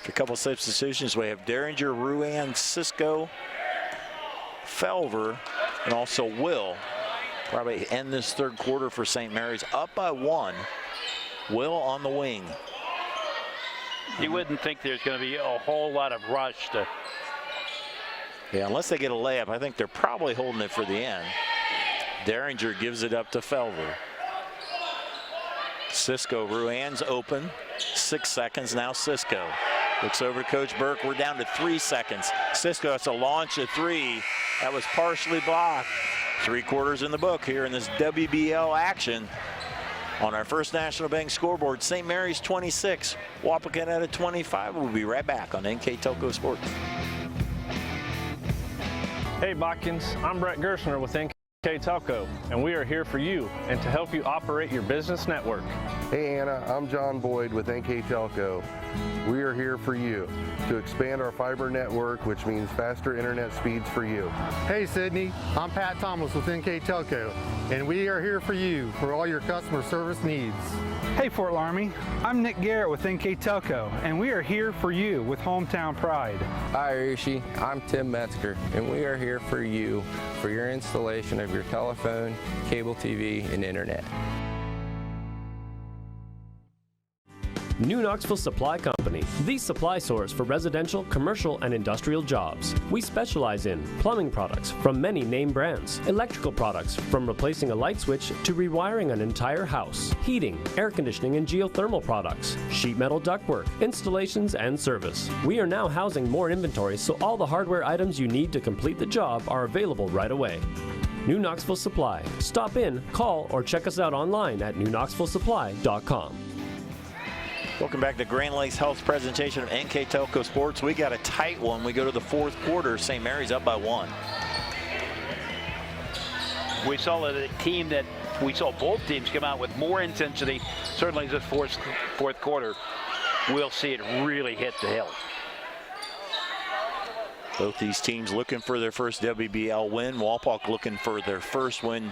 A couple substitutions. We have Derringer, Ruan, Cisco, Felver, and also Will. Probably end this third quarter for St. Mary's. Up by 1. Will on the wing. You wouldn't think there's going to be a whole lot of rush to. Yeah, unless they get a layup, I think they're probably holding it for the end. Derringer gives it up to Felver. Cisco, Ruan's open. 6 seconds now, Cisco. Looks over to Coach Burke. We're down to 3 seconds. Cisco has to launch a 3. That was partially blocked. 3 quarters in the book here in this WBL action. On our First National Bank scoreboard, St. Mary's 26, Wapakoneta 25. We'll be right back on NKTelco Sports. Hey Botkins, I'm Brett Gershner with NKTelco, and we are here for you and to help you operate your business network. Hey Anna, I'm John Boyd with NKTelco. We are here for you to expand our fiber network, which means faster internet speeds for you. Hey Sydney, I'm Pat Thomas with NKTelco, and we are here for you for all your customer service needs. Hey Fort Laramie, I'm Nick Garrett with NKTelco, and we are here for you with Hometown Pride. Hi Rishi, I'm Tim Metzger, and we are here for you for your installation of your telephone, cable TV, and internet. New Knoxville Supply Company, the supply source for residential, commercial, and industrial jobs. We specialize in plumbing products from many name brands, electrical products from replacing a light switch to rewiring an entire house, heating, air conditioning, and geothermal products, sheet metal ductwork, installations, and service. We are now housing more inventory, so all the hardware items you need to complete the job are available right away. New Knoxville Supply. Stop in, call, or check us out online at newknoxvillesupply.com. Welcome back to Grand Lakes Health's presentation of NKTelco Sports. We got a tight one. We go to the fourth quarter. St. Mary's up by 1. We saw a team that we saw both teams come out with more intensity. Certainly this fourth quarter, we'll see it really hit the hill. Both these teams looking for their first WBL win. Wapak looking for their first win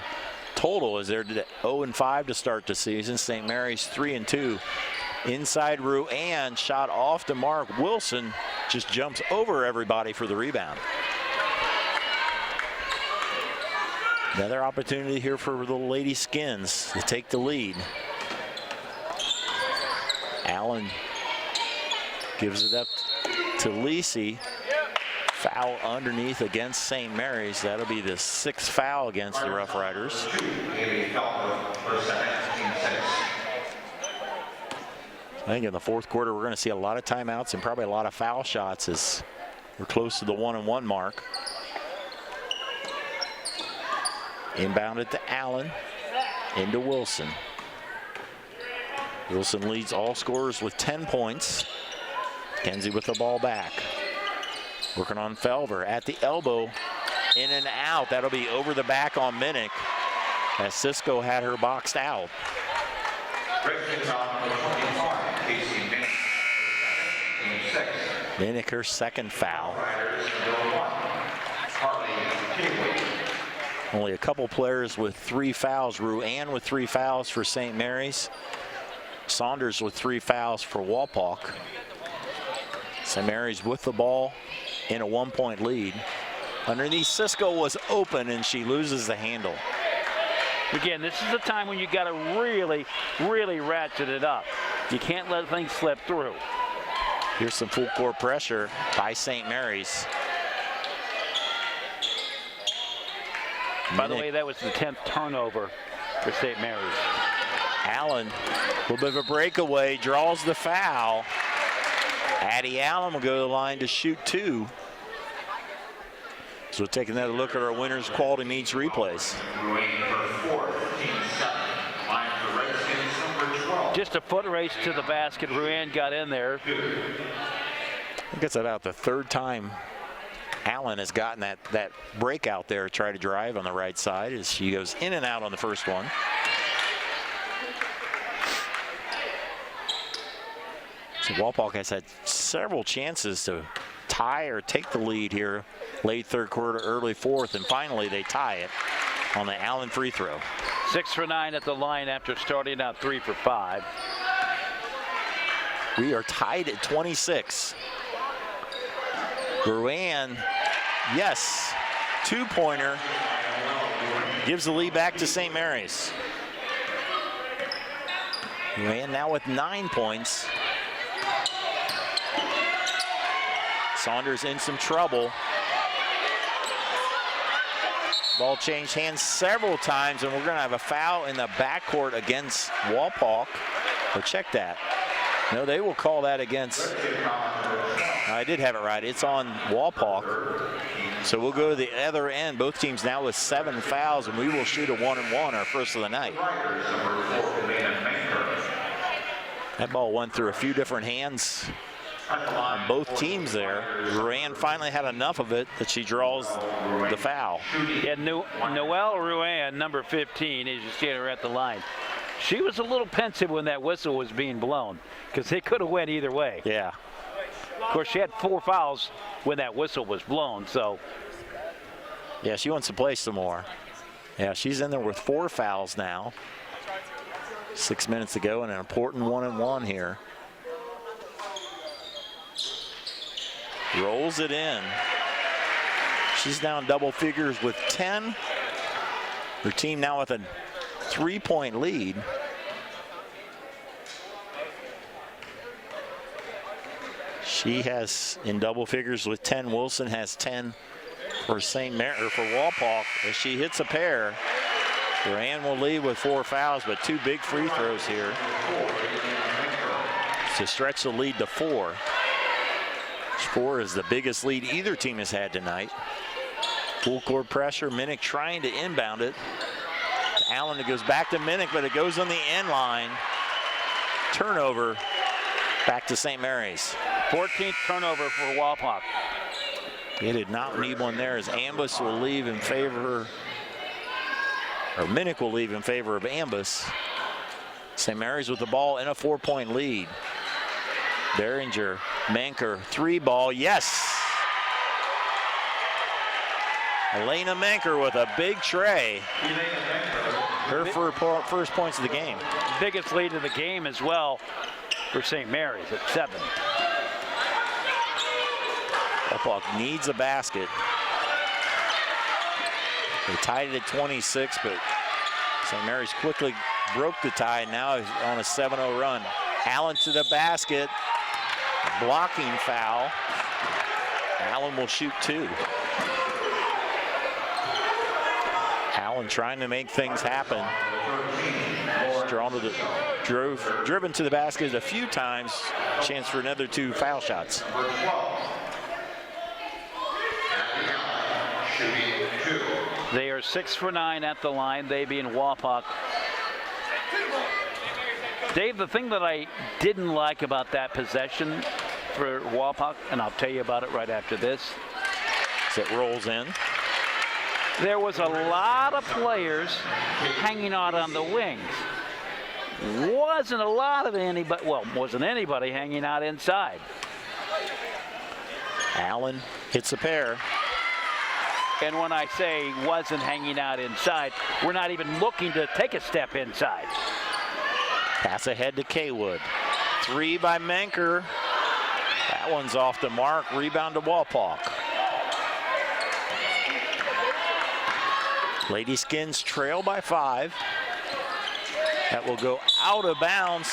total as they're 0-5 to start the season. St. Mary's 3-2. Inside Ruan, shot off to Mark. Wilson just jumps over everybody for the rebound. Another opportunity here for the Lady Skins to take the lead. Allen gives it up to Lisi. Foul underneath against St. Mary's. That'll be the 6th foul against the Rough Riders. I think in the fourth quarter we're going to see a lot of timeouts and probably a lot of foul shots as we're close to the 1-and-1 mark. Inbounded to Allen, into Wilson. Wilson leads all scorers with 10 points. Kenzie with the ball back. Working on Felver at the elbow, in and out. That'll be over the back on Minnick as Cisco had her boxed out. Minnick, her 2nd foul. Only a couple players with 3 fouls. Ruan with 3 fouls for St. Mary's. Saunders with 3 fouls for Wapak. St. Mary's with the ball in a 1-point lead. Underneath, Cisco was open and she loses the handle. Again, this is the time when you got to really, really ratchet it up. You can't let things slip through. Here's some full court pressure by St. Mary's. By the way, that was the 10th turnover for St. Mary's. Allen, a little bit of a breakaway, draws the foul. Addie Allen will go to the line to shoot 2. So we'll take another look at our winners quality meets replays. Just a foot race to the basket. Ruan got in there. I think it's about the 3rd time Allen has gotten that breakout there, try to drive on the right side as she goes in and out on the first one. So Walpock has had several chances to tie or take the lead here late third quarter, early fourth, and finally they tie it on the Allen free throw. 6 for 9 at the line after starting out 3 for 5. We are tied at 26. Ruan, yes, two-pointer, gives the lead back to St. Mary's. Ruan now with 9 points. Saunders in some trouble. Ball changed hands several times, and we're going to have a foul in the backcourt against Walpock. Or check that. No, they will call that against. I did have it right. It's on Walpock. So we'll go to the other end. Both teams now with 7 fouls, and we will shoot a 1-and-1, our first of the night. That ball went through a few different hands on both teams there. Ruan finally had enough of it that she draws the foul. Yeah, Noelle Ruan, number 15, as you see her at the line. She was a little pensive when that whistle was being blown because it could have went either way. Yeah. Of course, she had 4 fouls when that whistle was blown, so. Yeah, she wants to play some more. Yeah, she's in there with 4 fouls now. 6 minutes to go and an important 1-and-1 here. Rolls it in. She's now in double figures with 10. Her team now with a 3-point lead. She has in double figures with 10. Wilson has 10 for St. Mary, or for Walpock. As she hits a pair, Duran will lead with 4 fouls, but 2 big free throws here to stretch the lead to 4. 4 is the biggest lead either team has had tonight. Full court pressure. Minnick trying to inbound it. To Allen, it goes back to Minnick, but it goes on the end line. Turnover back to St. Mary's. 14th turnover for Walpock. They did not need one there as Ambus will leave in favor, or Minnick will leave in favor of Ambus. St. Mary's with the ball in a 4-point lead. Behringer, Manker, 3 ball, yes! Elena Manker with a big tray. Her first points of the game. Biggest lead of the game as well for St. Mary's at 7. Walpock needs a basket. They tied it at 26, but St. Mary's quickly broke the tie and now is on a 7-0 run. Allen to the basket. A blocking foul. Allen will shoot 2. Allen trying to make things happen. Drawn to the, driven to the basket a few times. Chance for another 2 foul shots. They are 6 for 9 at the line, they being Walpock. Dave, the thing that I didn't like about that possession for Walpock, and I'll tell you about it right after this. As it rolls in. There was a lot of players hanging out on the wings. Wasn't a lot of anybody, well, wasn't anybody hanging out inside. Allen hits a pair. And when I say wasn't hanging out inside, we're not even looking to take a step inside. Pass ahead to Kaywood. 3 by Manker. That one's off the mark. Rebound to Walpock. Lady Skins trail by 5. That will go out of bounds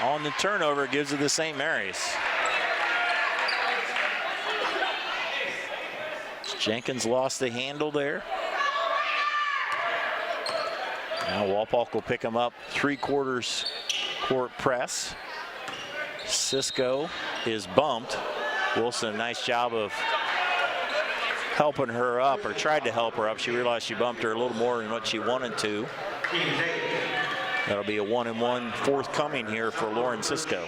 on the turnover. Gives it to St. Mary's. Jenkins lost the handle there. Now Walpock will pick him up. 3/4 court press. Cisco is bumped. Wilson, a nice job of helping her up, or tried to help her up. She realized she bumped her a little more than what she wanted to. That'll be a 1-and-1 forthcoming here for Lauren Cisco.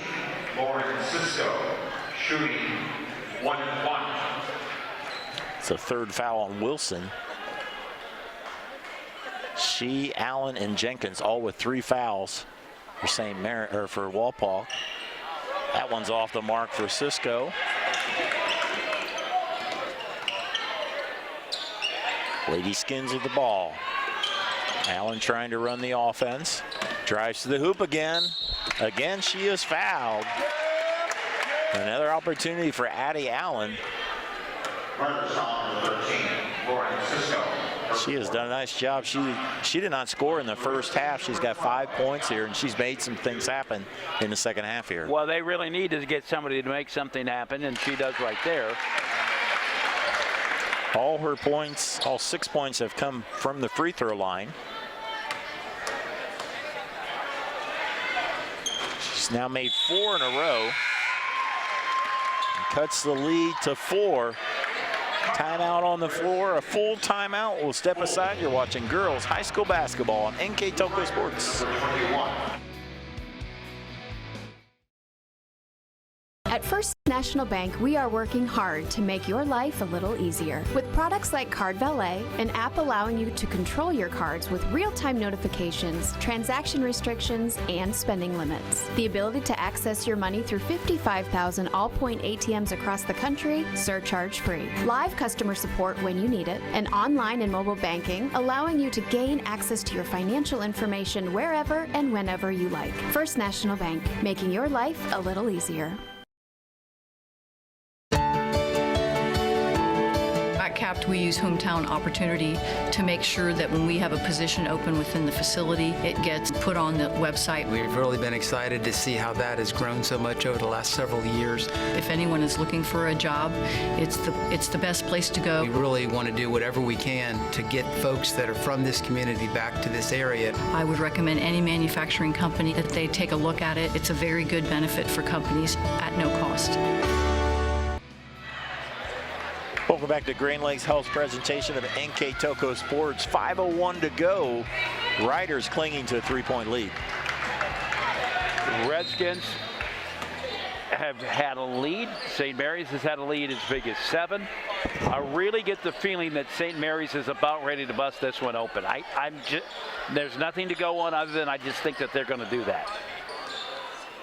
Lauren Cisco shooting 1-and-1. It's a 3rd foul on Wilson. She, Allen, and Jenkins all with 3 fouls for St. Mary, or for Walpock. That one's off the mark for Cisco. Lady Skins with the ball. Allen trying to run the offense. Drives to the hoop again. Again, she is fouled. Another opportunity for Addie Allen. She has done a nice job. She did not score in the first half. She's got 5 points here, and she's made some things happen in the second half here. Well, they really need to get somebody to make something happen, and she does right there. All her points, all 6 points have come from the free throw line. She's now made 4 in a row. And cuts the lead to 4. Timeout on the floor, a full timeout. We'll step aside. You're watching girls high school basketball on NKTelco Sports. At First National Bank, we are working hard to make your life a little easier. With products like Card Valet, an app allowing you to control your cards with real-time notifications, transaction restrictions, and spending limits. The ability to access your money through 55,000 all-point ATMs across the country, surcharge-free. Live customer support when you need it, and online and mobile banking, allowing you to gain access to your financial information wherever and whenever you like. First National Bank, making your life a little easier. At CAPT, we use Hometown Opportunity to make sure that when we have a position open within the facility, it gets put on the website. We've really been excited to see how that has grown so much over the last several years. If anyone is looking for a job, it's the best place to go. We really want to do whatever we can to get folks that are from this community back to this area. I would recommend any manufacturing company that they take a look at it. It's a very good benefit for companies at no cost. Welcome back to Green Lake's Health presentation of NKTelco Sports. 5:01 to go. Riders clinging to a 3-point lead. Redskins have had a lead. St. Mary's has had a lead as big as 7. I really get the feeling that St. Mary's is about ready to bust this one open. There's nothing to go on other than I just think that they're going to do that.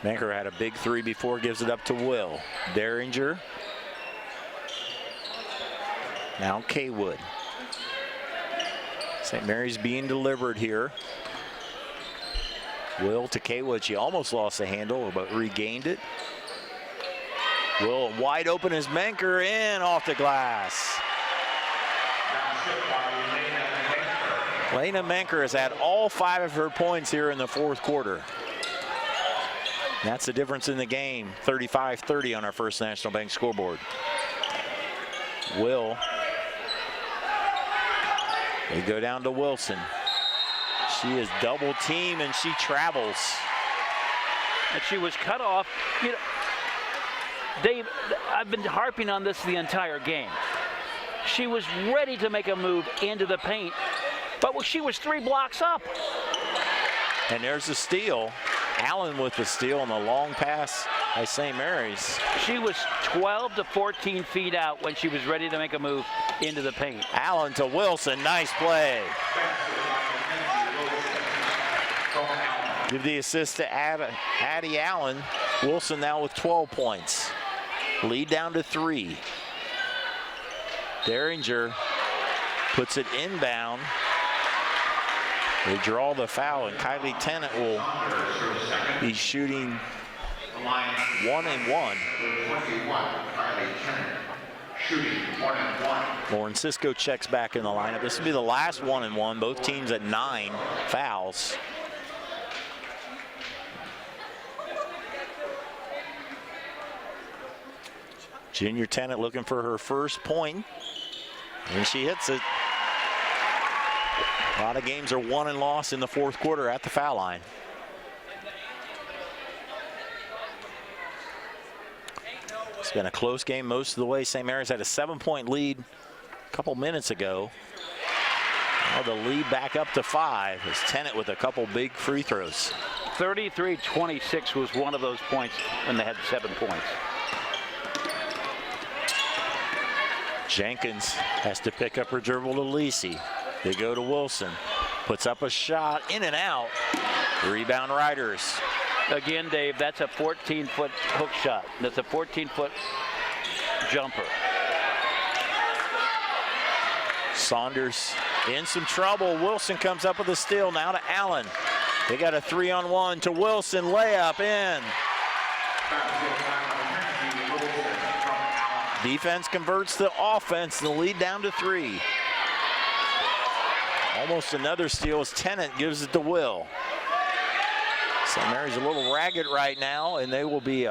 Manker had a big 3 before, gives it up to Will. Derringer. Now Kaywood. St. Mary's being delivered here. Will to Kaywood. She almost lost the handle, but regained it. Will wide open as Manker in off the glass. Lena Manker has had all 5 of her points here in the fourth quarter. That's the difference in the game. 35-30 on our First National Bank scoreboard. Will. They go down to Wilson. She is double teamed and she travels. And she was cut off. You know, Dave, I've been harping on this the entire game. She was ready to make a move into the paint, but she was 3 blocks up. And there's the steal. Allen with the steal on the long pass by St. Mary's. She was 12 to 14 feet out when she was ready to make a move into the paint. Allen to Wilson, nice play. Give the assist to Addie Allen. Wilson now with 12 points. Lead down to 3. Derringer puts it inbound. They draw the foul, and Kylie Tennant will be shooting 1 and 1. Lauren Cisco checks back in the lineup. This will be the last 1 and 1. Both teams at 9 fouls. Junior Tennant looking for her first point, and she hits it. A lot of games are won and lost in the fourth quarter at the foul line. It's been a close game most of the way. St. Mary's had a 7-point lead a couple minutes ago. Now the lead back up to 5 as Tennant with a couple big free throws. 33-26 was one of those points when they had 7 points. Jenkins has to pick up her dribble to Lisi. They go to Wilson. Puts up a shot, in and out. Rebound Riders. Again, Dave, that's a 14-foot hook shot. That's a 14-foot jumper. Saunders in some trouble. Wilson comes up with a steal now to Allen. They got a 3-on-1 to Wilson. Layup in. Defense converts the offense. The lead down to 3. Almost another steal as Tennant gives it to Will. St. Mary's a little ragged right now, and they will be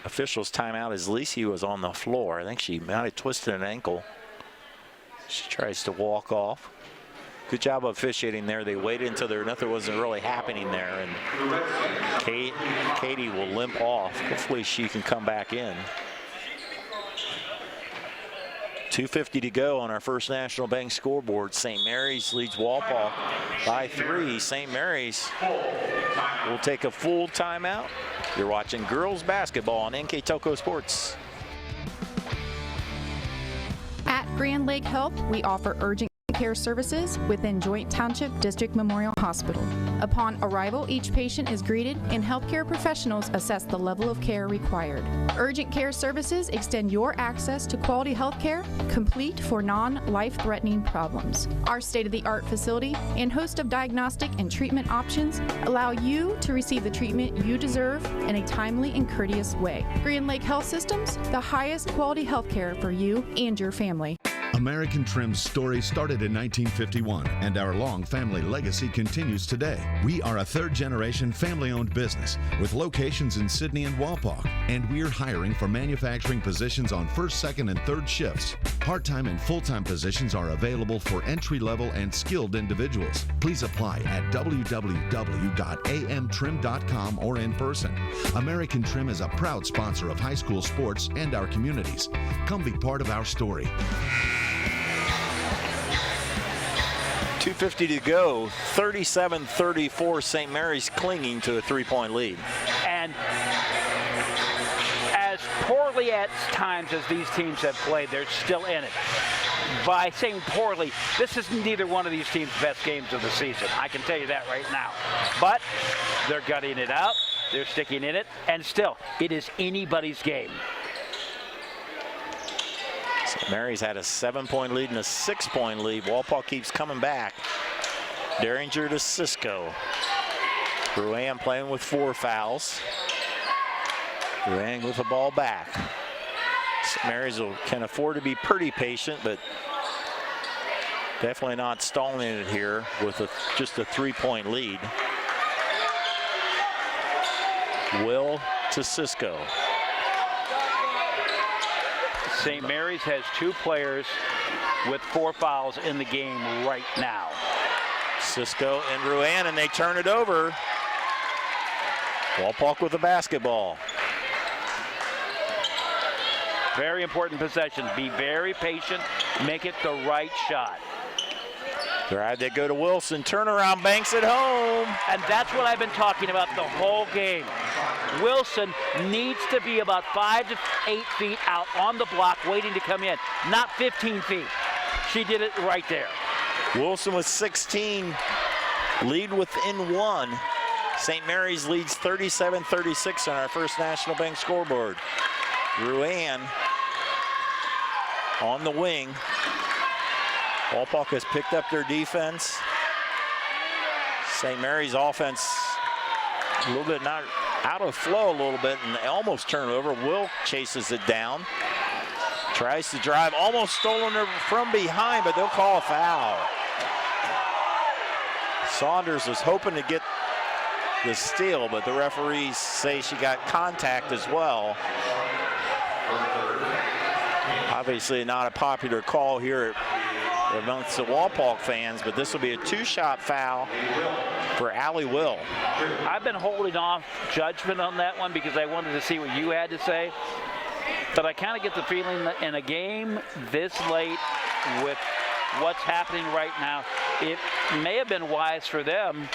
officials timeout as Lisi was on the floor. I think she might have twisted an ankle. She tries to walk off. Good job of officiating there. They waited until nothing wasn't really happening there, and Katie will limp off. Hopefully she can come back in. 2:50 to go on our First National Bank scoreboard. St. Mary's leads Walpole by 3. St. Mary's will take a full timeout. You're watching girls basketball on NKTelco Sports. At Grand Lake Health, we offer urgent care services within Joint Township District Memorial Hospital. Upon arrival, each patient is greeted and healthcare professionals assess the level of care required. Urgent care services extend your access to quality health care, complete for non-life-threatening problems. Our state-of-the-art facility and host of diagnostic and treatment options allow you to receive the treatment you deserve in a timely and courteous way. Grand Lake Health Systems, the highest quality health care for you and your family. American Trim's story started in 1951, and our long family legacy continues today. We are a third-generation family-owned business with locations in Sydney and Wapak, and we're hiring for manufacturing positions on first, second, and third shifts. Part-time and full-time positions are available for entry-level and skilled individuals. Please apply at www.amtrim.com or in person. American Trim is a proud sponsor of high school sports and our communities. Come be part of our story. 2:50 to go, 37-34, St. Mary's clinging to a 3-point lead. And as poorly at times as these teams have played, they're still in it. By saying poorly, this is neither one of these teams' best games of the season. I can tell you that right now. But they're gutting it out, they're sticking in it, and still, it is anybody's game. St. Mary's had a 7-point lead and a 6-point lead. Walpole keeps coming back. Derringer to Cisco. Ruan playing with 4 fouls. Ruan with the ball back. St. Mary's can afford to be pretty patient, but definitely not stalling it here with just a 3-point lead. Will to Cisco. St. Mary's has 2 players with 4 fouls in the game right now. Cisco and Ruan, and they turn it over. Walpole with the basketball. Very important possession. Be very patient. Make it the right shot. Drive, they go to Wilson. Turnaround, banks it home. And that's what I've been talking about the whole game. Wilson needs to be about 5 to 8 feet out on the block waiting to come in, not 15 feet. She did it right there. Wilson with 16, lead within 1. St. Mary's leads 37-36 on our First National Bank scoreboard. Ruan on the wing. Walpole has picked up their defense. St. Mary's offense a little bit not out of flow a little bit and almost turned over. Will chases it down. Tries to drive, almost stolen from behind, but they'll call a foul. Saunders was hoping to get the steal, but the referees say she got contact as well. Obviously not a popular call here amongst the Walpole fans, but this will be a 2-shot foul for Allie Will. I've been holding off judgment on that one because I wanted to see what you had to say. But I kind of get the feeling that in a game this late with what's happening right now, it may have been wise for them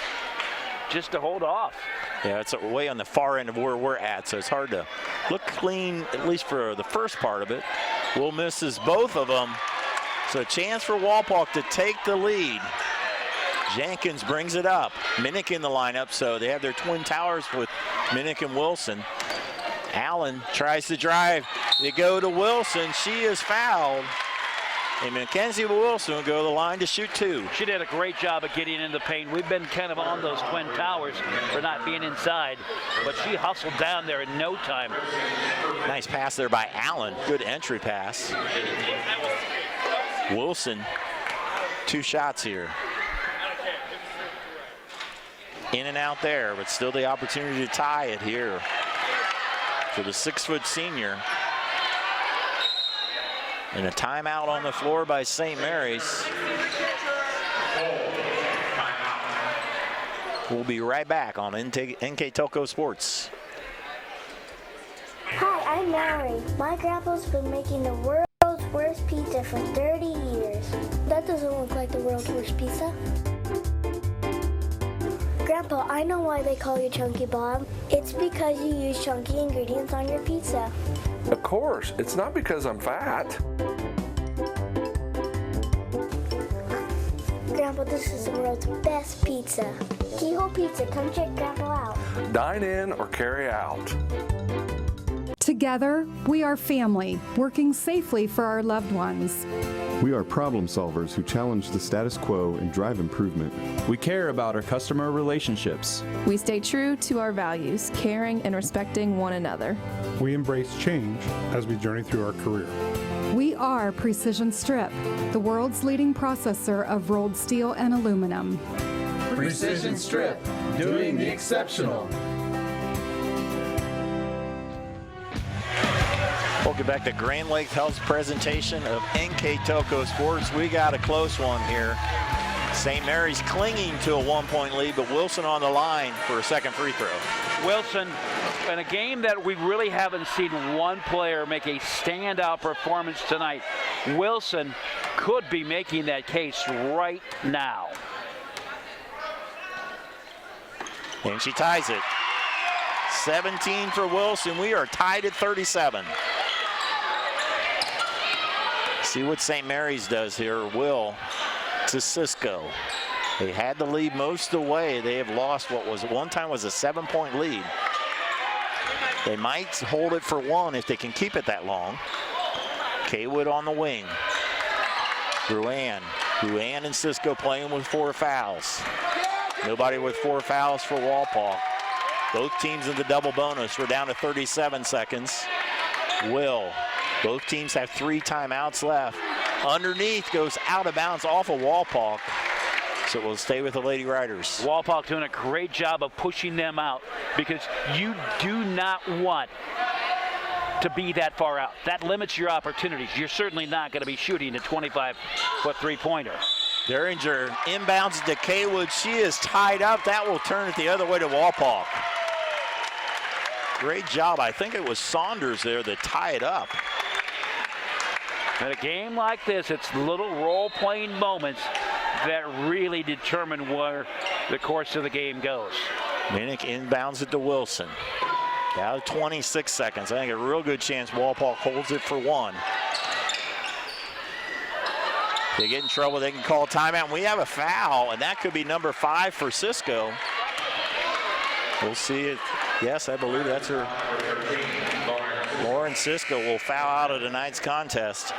just to hold off. Yeah, it's way on the far end of where we're at, so it's hard to look clean, at least for the first part of it. Will misses both of them. So a chance for Walpole to take the lead. Jenkins brings it up. Minnick in the lineup, so they have their twin towers with Minnick and Wilson. Allen tries to drive. They go to Wilson. She is fouled. And Mackenzie Wilson will go to the line to shoot 2. She did a great job of getting in the paint. We've been kind of on those twin towers for not being inside, but she hustled down there in no time. Nice pass there by Allen. Good entry pass. Wilson, 2 shots here. In and out there, but still the opportunity to tie it here for the 6-foot senior. And a timeout on the floor by St. Mary's. We'll be right back on NKTelco Sports. Hi, I'm Mallory. My grandpa's been making the world's worst pizza for 30 years. That doesn't look like the world's worst pizza. Grandpa, I know why they call you Chunky Bob. It's because you use chunky ingredients on your pizza. Of course, it's not because I'm fat. Grandpa, this is the world's best pizza. Keyhole Pizza, come check Grandpa out. Dine in or carry out. Together, we are family, working safely for our loved ones. We are problem solvers who challenge the status quo and drive improvement. We care about our customer relationships. We stay true to our values, caring and respecting one another. We embrace change as we journey through our career. We are Precision Strip, the world's leading processor of rolled steel and aluminum. Precision Strip, doing the exceptional. Welcome back to Grand Lake Health's presentation of NKTelco Sports. We got a close one here. St. Mary's clinging to a 1-point lead, but Wilson on the line for a second free throw. Wilson, in a game that we really haven't seen one player make a standout performance tonight, Wilson could be making that case right now. And she ties it. 17 for Wilson. We are tied at 37. See what St. Mary's does here. Will to Cisco. They had the lead most of the way. They have lost what was at one time was a 7-point lead. They might hold it for 1 if they can keep it that long. Kaywood on the wing. Ruan and Cisco playing with 4 fouls. Nobody with 4 fouls for Walpaw. Both teams in the double bonus. We're down to 37 seconds. Both teams have 3 timeouts left. Underneath goes out of bounds off of Walpaw. So we'll stay with the Lady Riders. Walpaw doing a great job of pushing them out because you do not want to be that far out. That limits your opportunities. You're certainly not going to be shooting a 25-foot three-pointer. Derringer inbounds to Kaywood. She is tied up. That will turn it the other way to Walpaw. Great job. I think it was Saunders there that tied it up. In a game like this, it's little role-playing moments that really determine where the course of the game goes. Minnick inbounds it to Wilson. Down to 26 seconds. I think a real good chance Walpaw holds it for 1. They get in trouble, they can call a timeout. And we have a foul, and that could be number 5 for Cisco. We'll see it. Yes, I believe that's her. Lauren Cisco will foul out of tonight's contest.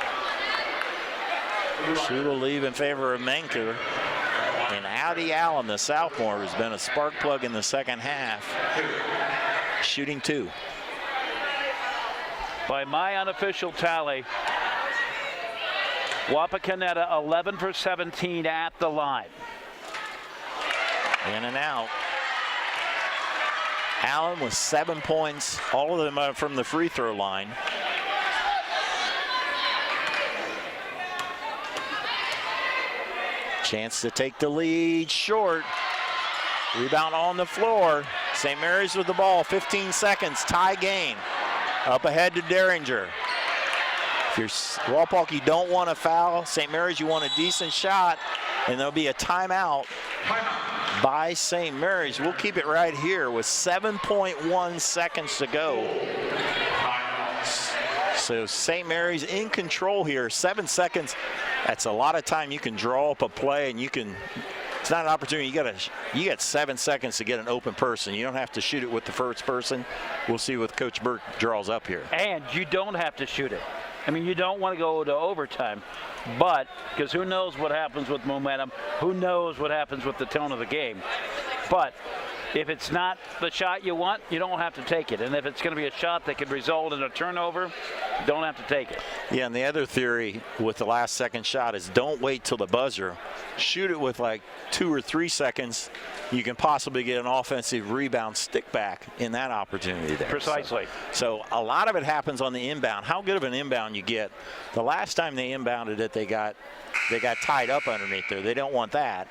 She will leave in favor of Menker. And Addie Allen, the sophomore, has been a spark plug in the second half. Shooting 2. By my unofficial tally, Wapakoneta 11 for 17 at the line. In and out. Allen with 7 points, all of them from the free throw line. Chance to take the lead, short. Rebound on the floor. St. Mary's with the ball, 15 seconds, tie game. Up ahead to Derringer. If you're Walpaw, you don't want to foul. St. Mary's, you want a decent shot, and there'll be a timeout by St. Mary's. We'll keep it right here with 7.1 seconds to go. So St. Mary's in control here. 7 seconds, that's a lot of time. You can draw up a play and you can it's not an opportunity. You got 7 seconds to get an open person. You don't have to shoot it with the first person. We'll see what Coach Burke draws up here. And you don't have to shoot it. I mean, you don't want to go to overtime, but because who knows what happens with momentum, who knows what happens with the tone of the game. But if it's not the shot you want, you don't have to take it. And if it's going to be a shot that could result in a turnover, you don't have to take it. Yeah, and the other theory with the last second shot is don't wait till the buzzer. Shoot it with like 2 or 3 seconds. You can possibly get an offensive rebound stick back in that opportunity there. Precisely. So a lot of it happens on the inbound. How good of an inbound you get. The last time they inbounded it, they got tied up underneath there. They don't want that.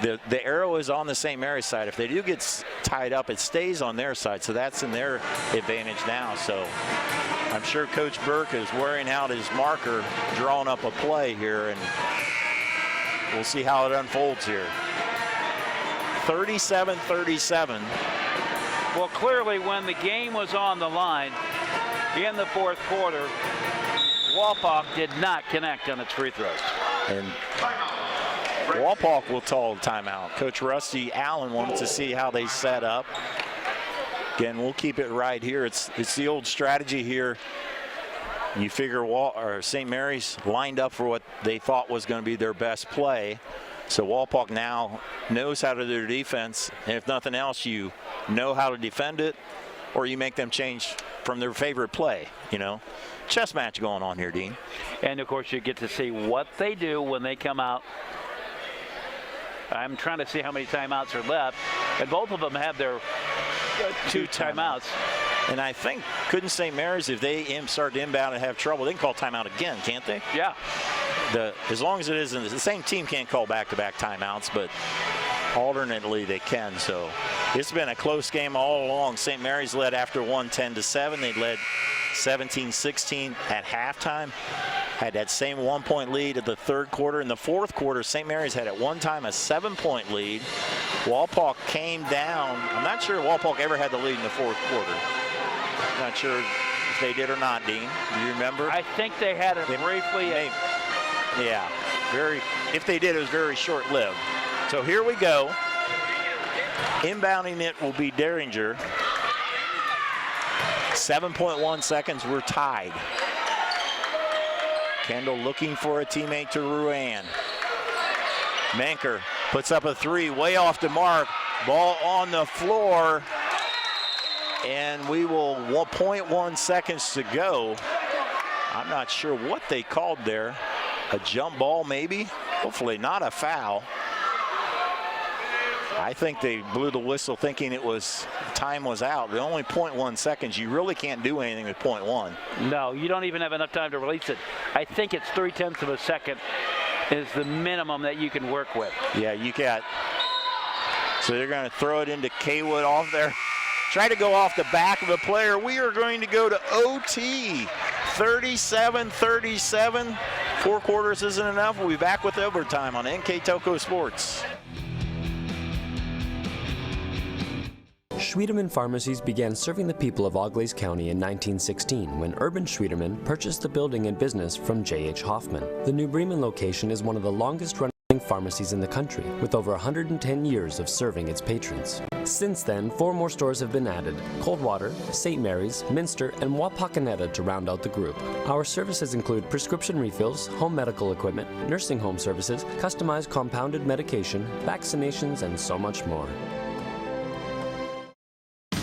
The arrow is on the St. Mary's side. If they do get tied up, it stays on their side. So that's in their advantage now. So I'm sure Coach Burke is wearing out his marker, drawing up a play here, and we'll see how it unfolds here. 37-37. Well, clearly when the game was on the line in the fourth quarter, Wapak did not connect on its free throws. And Wapak will call a timeout. Coach Rusty Allen wanted to see how they set up. Again, we'll keep it right here. It's the old strategy here. You figure St. Mary's lined up for what they thought was going to be their best play. So Wapak now knows how to do their defense, and if nothing else, you know how to defend it, or you make them change from their favorite play, you know. Chess match going on here, Dean. And of course you get to see what they do when they come out. I'm trying to see how many timeouts are left, and both of them have their 2 timeouts. And I think, couldn't St. Mary's, if they start to inbound and have trouble, they can call timeout again, can't they? Yeah. As long as it isn't, the same team can't call back-to-back timeouts, but alternately they can. So it's been a close game all along. St. Mary's led after one, 10-7. They led 17-16 at halftime. Had that same 1-point lead at the third quarter. In the fourth quarter, St. Mary's had at one time a 7-point lead. Wapak came down. I'm not sure Wapak ever had the lead in the fourth quarter. Not sure if they did or not, Dean. Do you remember? I think they had it briefly. Yeah, if they did, it was very short-lived. So here we go. Inbounding it will be Derringer. 7.1 seconds, we're tied. Kendall looking for a teammate to Ruan. Manker puts up a 3, way off the mark. Ball on the floor. And we will 1.1 seconds to go. I'm not sure what they called there. A jump ball maybe? Hopefully not a foul. I think they blew the whistle thinking time was out. The only 0.1 seconds, you really can't do anything with 0.1. No, you don't even have enough time to release it. I think it's 0.3 of a second is the minimum that you can work with. Yeah, you got. So they're going to throw it into Kaywood off there. Try to go off the back of a player. We are going to go to OT. 37-37. 4 quarters isn't enough. We'll be back with overtime on NKTelco Sports. Schwiedemann Pharmacies began serving the people of Auglaize County in 1916 when Urban Schwiedemann purchased the building and business from J.H. Hoffman. The New Bremen location is one of the longest-running pharmacies in the country, with over 110 years of serving its patrons. Since then, 4 more stores have been added: Coldwater, St. Mary's, Minster, and Wapakoneta to round out the group. Our services include prescription refills, home medical equipment, nursing home services, customized compounded medication, vaccinations, and so much more.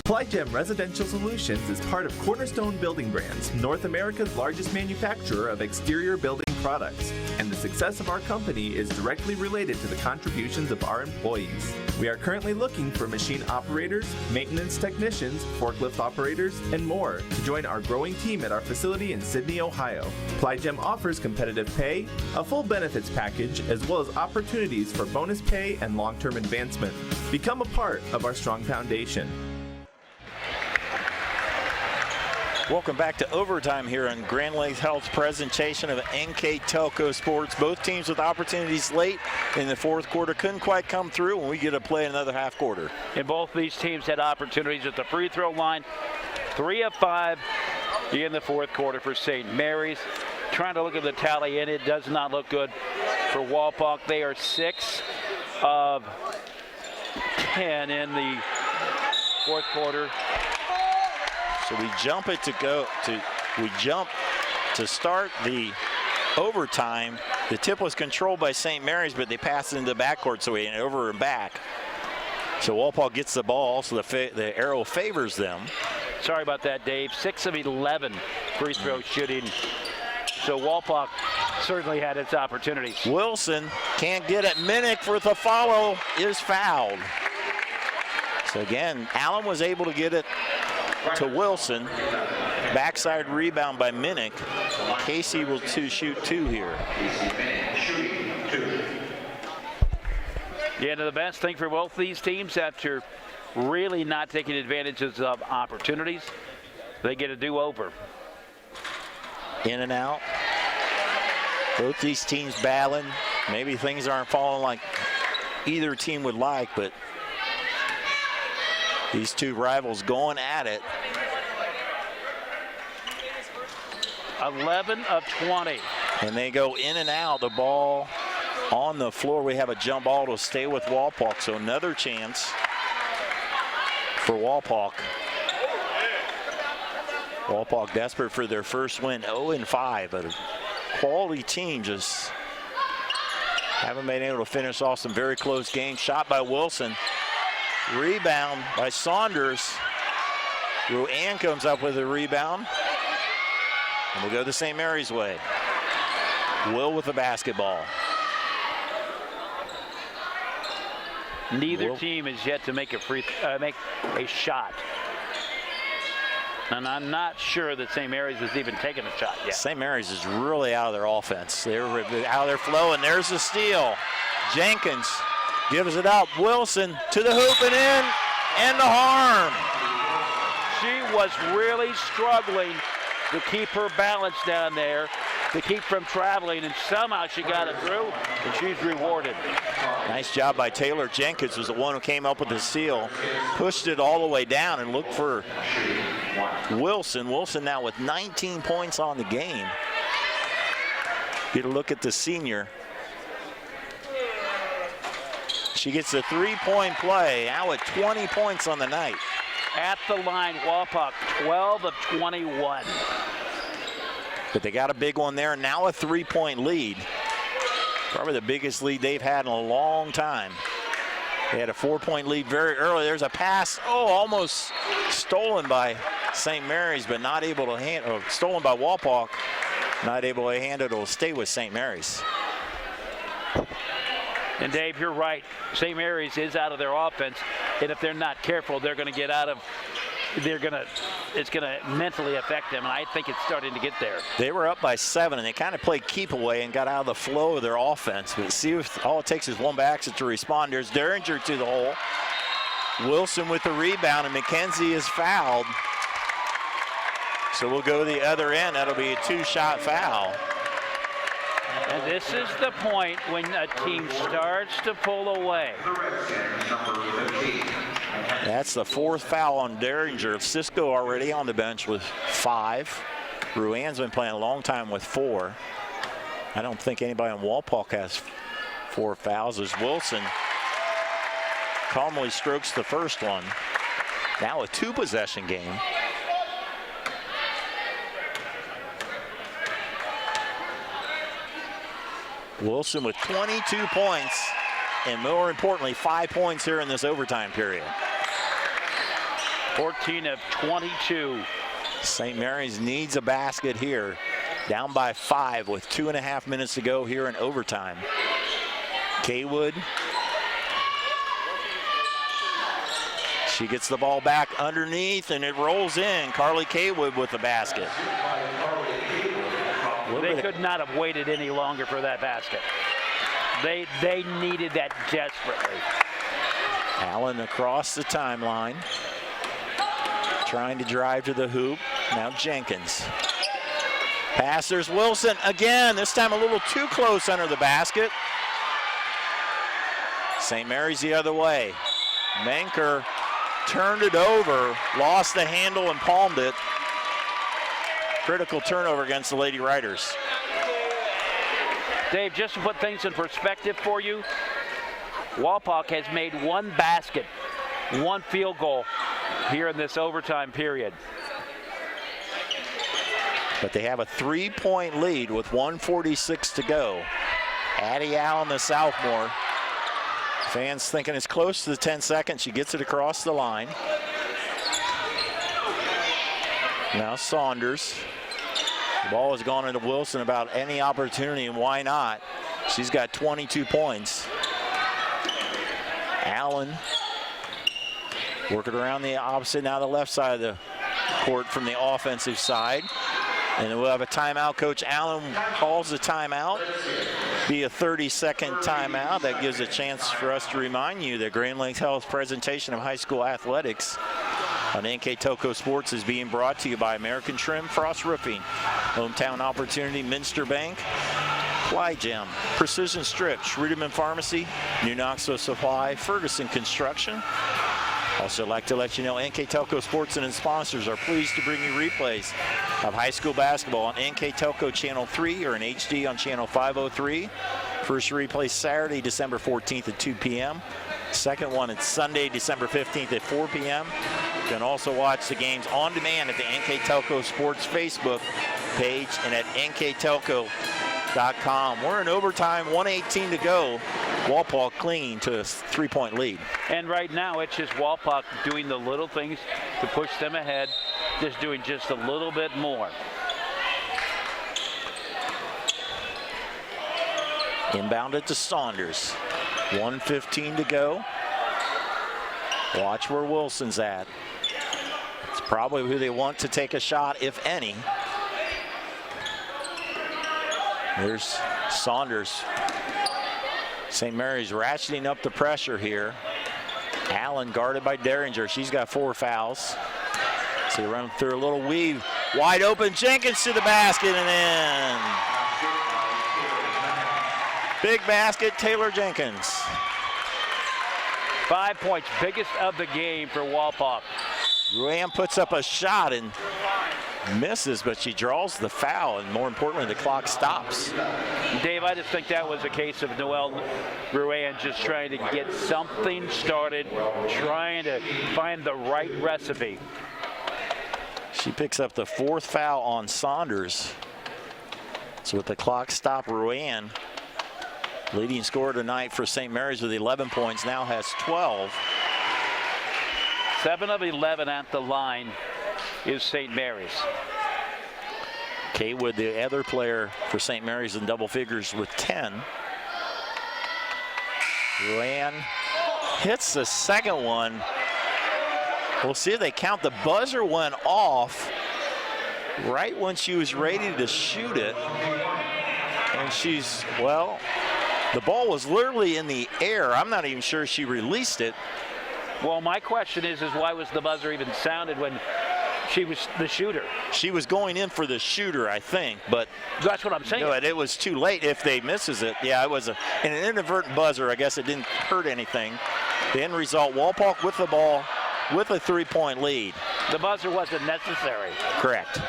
Plygem Residential Solutions is part of Cornerstone Building Brands, North America's largest manufacturer of exterior building products, and the success of our company is directly related to the contributions of our employees. We are currently looking for machine operators, maintenance technicians, forklift operators, and more to join our growing team at our facility in Sydney, Ohio. Plygem offers competitive pay, a full benefits package, as well as opportunities for bonus pay and long-term advancement. Become a part of our strong foundation. Welcome back to overtime here on Grand Lakes Health's presentation of NKTelco Sports. Both teams with opportunities late in the fourth quarter couldn't quite come through, and we get to play another half quarter. And both these teams had opportunities at the free throw line. 3 of 5 in the fourth quarter for St. Mary's. Trying to look at the tally, and it does not look good for Wapak. They are 6 of 10 in the fourth quarter. So we jump to start the overtime. The tip was controlled by St. Mary's, but they passed it into the backcourt, so we went over and back. So Walpole gets the ball, so the arrow favors them. Sorry about that, Dave. 6 of 11 free throw shooting. So Walpole certainly had its opportunities. Wilson can't get it. Minnick with a follow is fouled. So again, Allen was able to get it to Wilson. Backside rebound by Minnick. Casey will shoot 2 here. Yeah, the best thing for both these teams after really not taking advantages of opportunities, they get a do-over. In and out. Both these teams battling. Maybe things aren't falling like either team would like, but these two rivals going at it. 11 of 20. And they go in and out. The ball on the floor. We have a jump ball to stay with Walpole. So another chance for Walpole. Walpole desperate for their first win, 0-5. But a quality team just haven't been able to finish off some very close games. Shot by Wilson. Rebound by Saunders. Ruan comes up with a rebound. And we'll go the St. Mary's way. Will with the basketball. Neither team has yet to make a shot. And I'm not sure that St. Mary's has even taken a shot yet. St. Mary's is really out of their offense. They're out of their flow, and there's the steal. Jenkins gives it up. Wilson to the hoop and in, and the harm. She was really struggling to keep her balance down there, to keep from traveling, and somehow she got it through, and she's rewarded. Nice job by Taylor. Jenkins was the one who came up with the steal, pushed it all the way down and looked for Wilson. Wilson now with 19 points on the game. Get a look at the senior. She gets a 3-point play, now with 20 points on the night. At the line, Wapak, 12 of 21. But they got a big one there, now a 3-point lead. Probably the biggest lead they've had in a long time. They had a 4-point lead very early. There's a pass, almost stolen by St. Mary's, but not able to handle, stolen by Walpole, not able to handle it. It'll stay with St. Mary's. And Dave, you're right. St. Mary's is out of their offense, and if they're not careful, they're going to get out of. It's going to mentally affect them, and I think it's starting to get there. They were up by 7, and they kind of played keep away and got out of the flow of their offense. But see, if all it takes is one basket to respond. There's Derringer to the hole. Wilson with the rebound, and McKenzie is fouled. So we'll go the other end. That'll be a 2-shot foul. And this is the point when a team starts to pull away. That's the 4th foul on Derringer. Cisco already on the bench with 5. Ruan's been playing a long time with 4. I don't think anybody on Walpole has 4 fouls as Wilson calmly strokes the first one. Now a 2-possession game. Wilson with 22 points, and more importantly, 5 points here in this overtime period. 14 of 22. St. Mary's needs a basket here. Down by 5 with 2.5 minutes to go here in overtime. Kaywood. She gets the ball back underneath, and it rolls in. Carly Kaywood with the basket. They could not have waited any longer for that basket. They needed that desperately. Allen across the timeline. Trying to drive to the hoop. Now Jenkins. Pass, there's Wilson again. This time a little too close under the basket. St. Mary's the other way. Menker turned it over, lost the handle and palmed it. Critical turnover against the Lady Riders. Dave, just to put things in perspective for you, Wapak has made one basket, one field goal here in this overtime period. But they have a 3-point lead with 1:46 to go. Addie Allen, the sophomore. Fans thinking it's close to the 10 seconds. She gets it across the line. Now Saunders. The ball has gone into Wilson about any opportunity, and why not? She's got 22 points. Allen working around the opposite, now the left side of the court from the offensive side. And we'll have a timeout. Coach Allen calls the timeout. Be a 30-second timeout. That gives a chance for us to remind you that Grand Lakes Health's presentation of high school athletics on NKTelco Sports is being brought to you by American Trim, Frost Roofing, Hometown Opportunity, Minster Bank, Fly Gem, Precision Strip, Schruderman Pharmacy, New Knoxville Supply, Ferguson Construction. Also like to let you know NKTelco Sports and its sponsors are pleased to bring you replays of high school basketball on NKTelco Channel 3 or in HD on Channel 503. First replay Saturday, December 14th at 2 p.m. Second one is Sunday, December 15th at 4 p.m. You can also watch the games on demand at the NKTelco Sports Facebook page and at nktelco.com. We're in overtime, 1:18 to go. Wapak clinging to a 3-point lead. And right now it's just Wapak doing the little things to push them ahead, just doing just a little bit more. Inbounded to Saunders. 1:15 to go. Watch where Wilson's at. It's probably who they want to take a shot, if any. There's Saunders. St. Mary's ratcheting up the pressure here. Allen guarded by Derringer. She's got 4 fouls. So you run through a little weave. Wide open, Jenkins to the basket and in. Big basket, Taylor Jenkins. 5 points, biggest of the game for Wapak. Ruan puts up a shot and misses, but she draws the foul, and more importantly, the clock stops. Dave, I just think that was a case of Noelle Ruan just trying to get something started, trying to find the right recipe. She picks up the 4th foul on Saunders. So with the clock stop, Ruan, leading scorer tonight for St. Mary's with 11 points, now has 12. 7 of 11 at the line is St. Mary's. Kaywood, the other player for St. Mary's in double figures with 10. Ruan hits the second one. We'll see if they count. The buzzer went off right when she was ready to shoot it. And she's, well, the ball was literally in the air. I'm not even sure she released it. Well, my question is why was the buzzer even sounded when she was the shooter? She was going in for the shooter, I think, but that's what I'm saying. No, it was too late if they misses it. Yeah, it was an inadvertent buzzer. I guess it didn't hurt anything. The end result, Wapak with the ball with a 3-point lead. The buzzer wasn't necessary. Correct.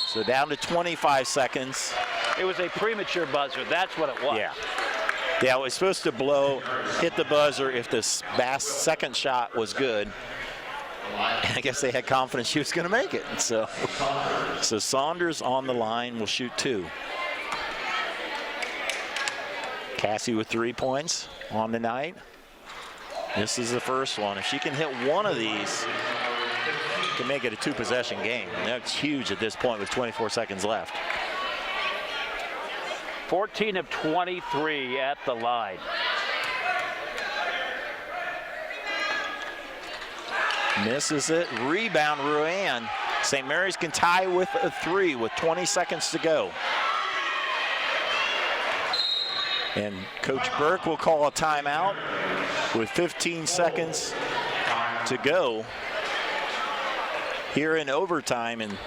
So down to 25 seconds. It was a premature buzzer. That's what it was. Yeah. Yeah, it was supposed to blow, hit the buzzer if the second shot was good. And I guess they had confidence she was going to make it. So Saunders on the line will shoot 2. Cassie with 3 points on the night. This is the first one. If she can hit one of these, she can make it a 2-possession game. And that's huge at this point with 24 seconds left. 14 of 23 at the line. Misses it. Rebound, Ruan. St. Mary's can tie with a 3 with 20 seconds to go. And Coach Burke will call a timeout with 15 seconds to go here in overtime. And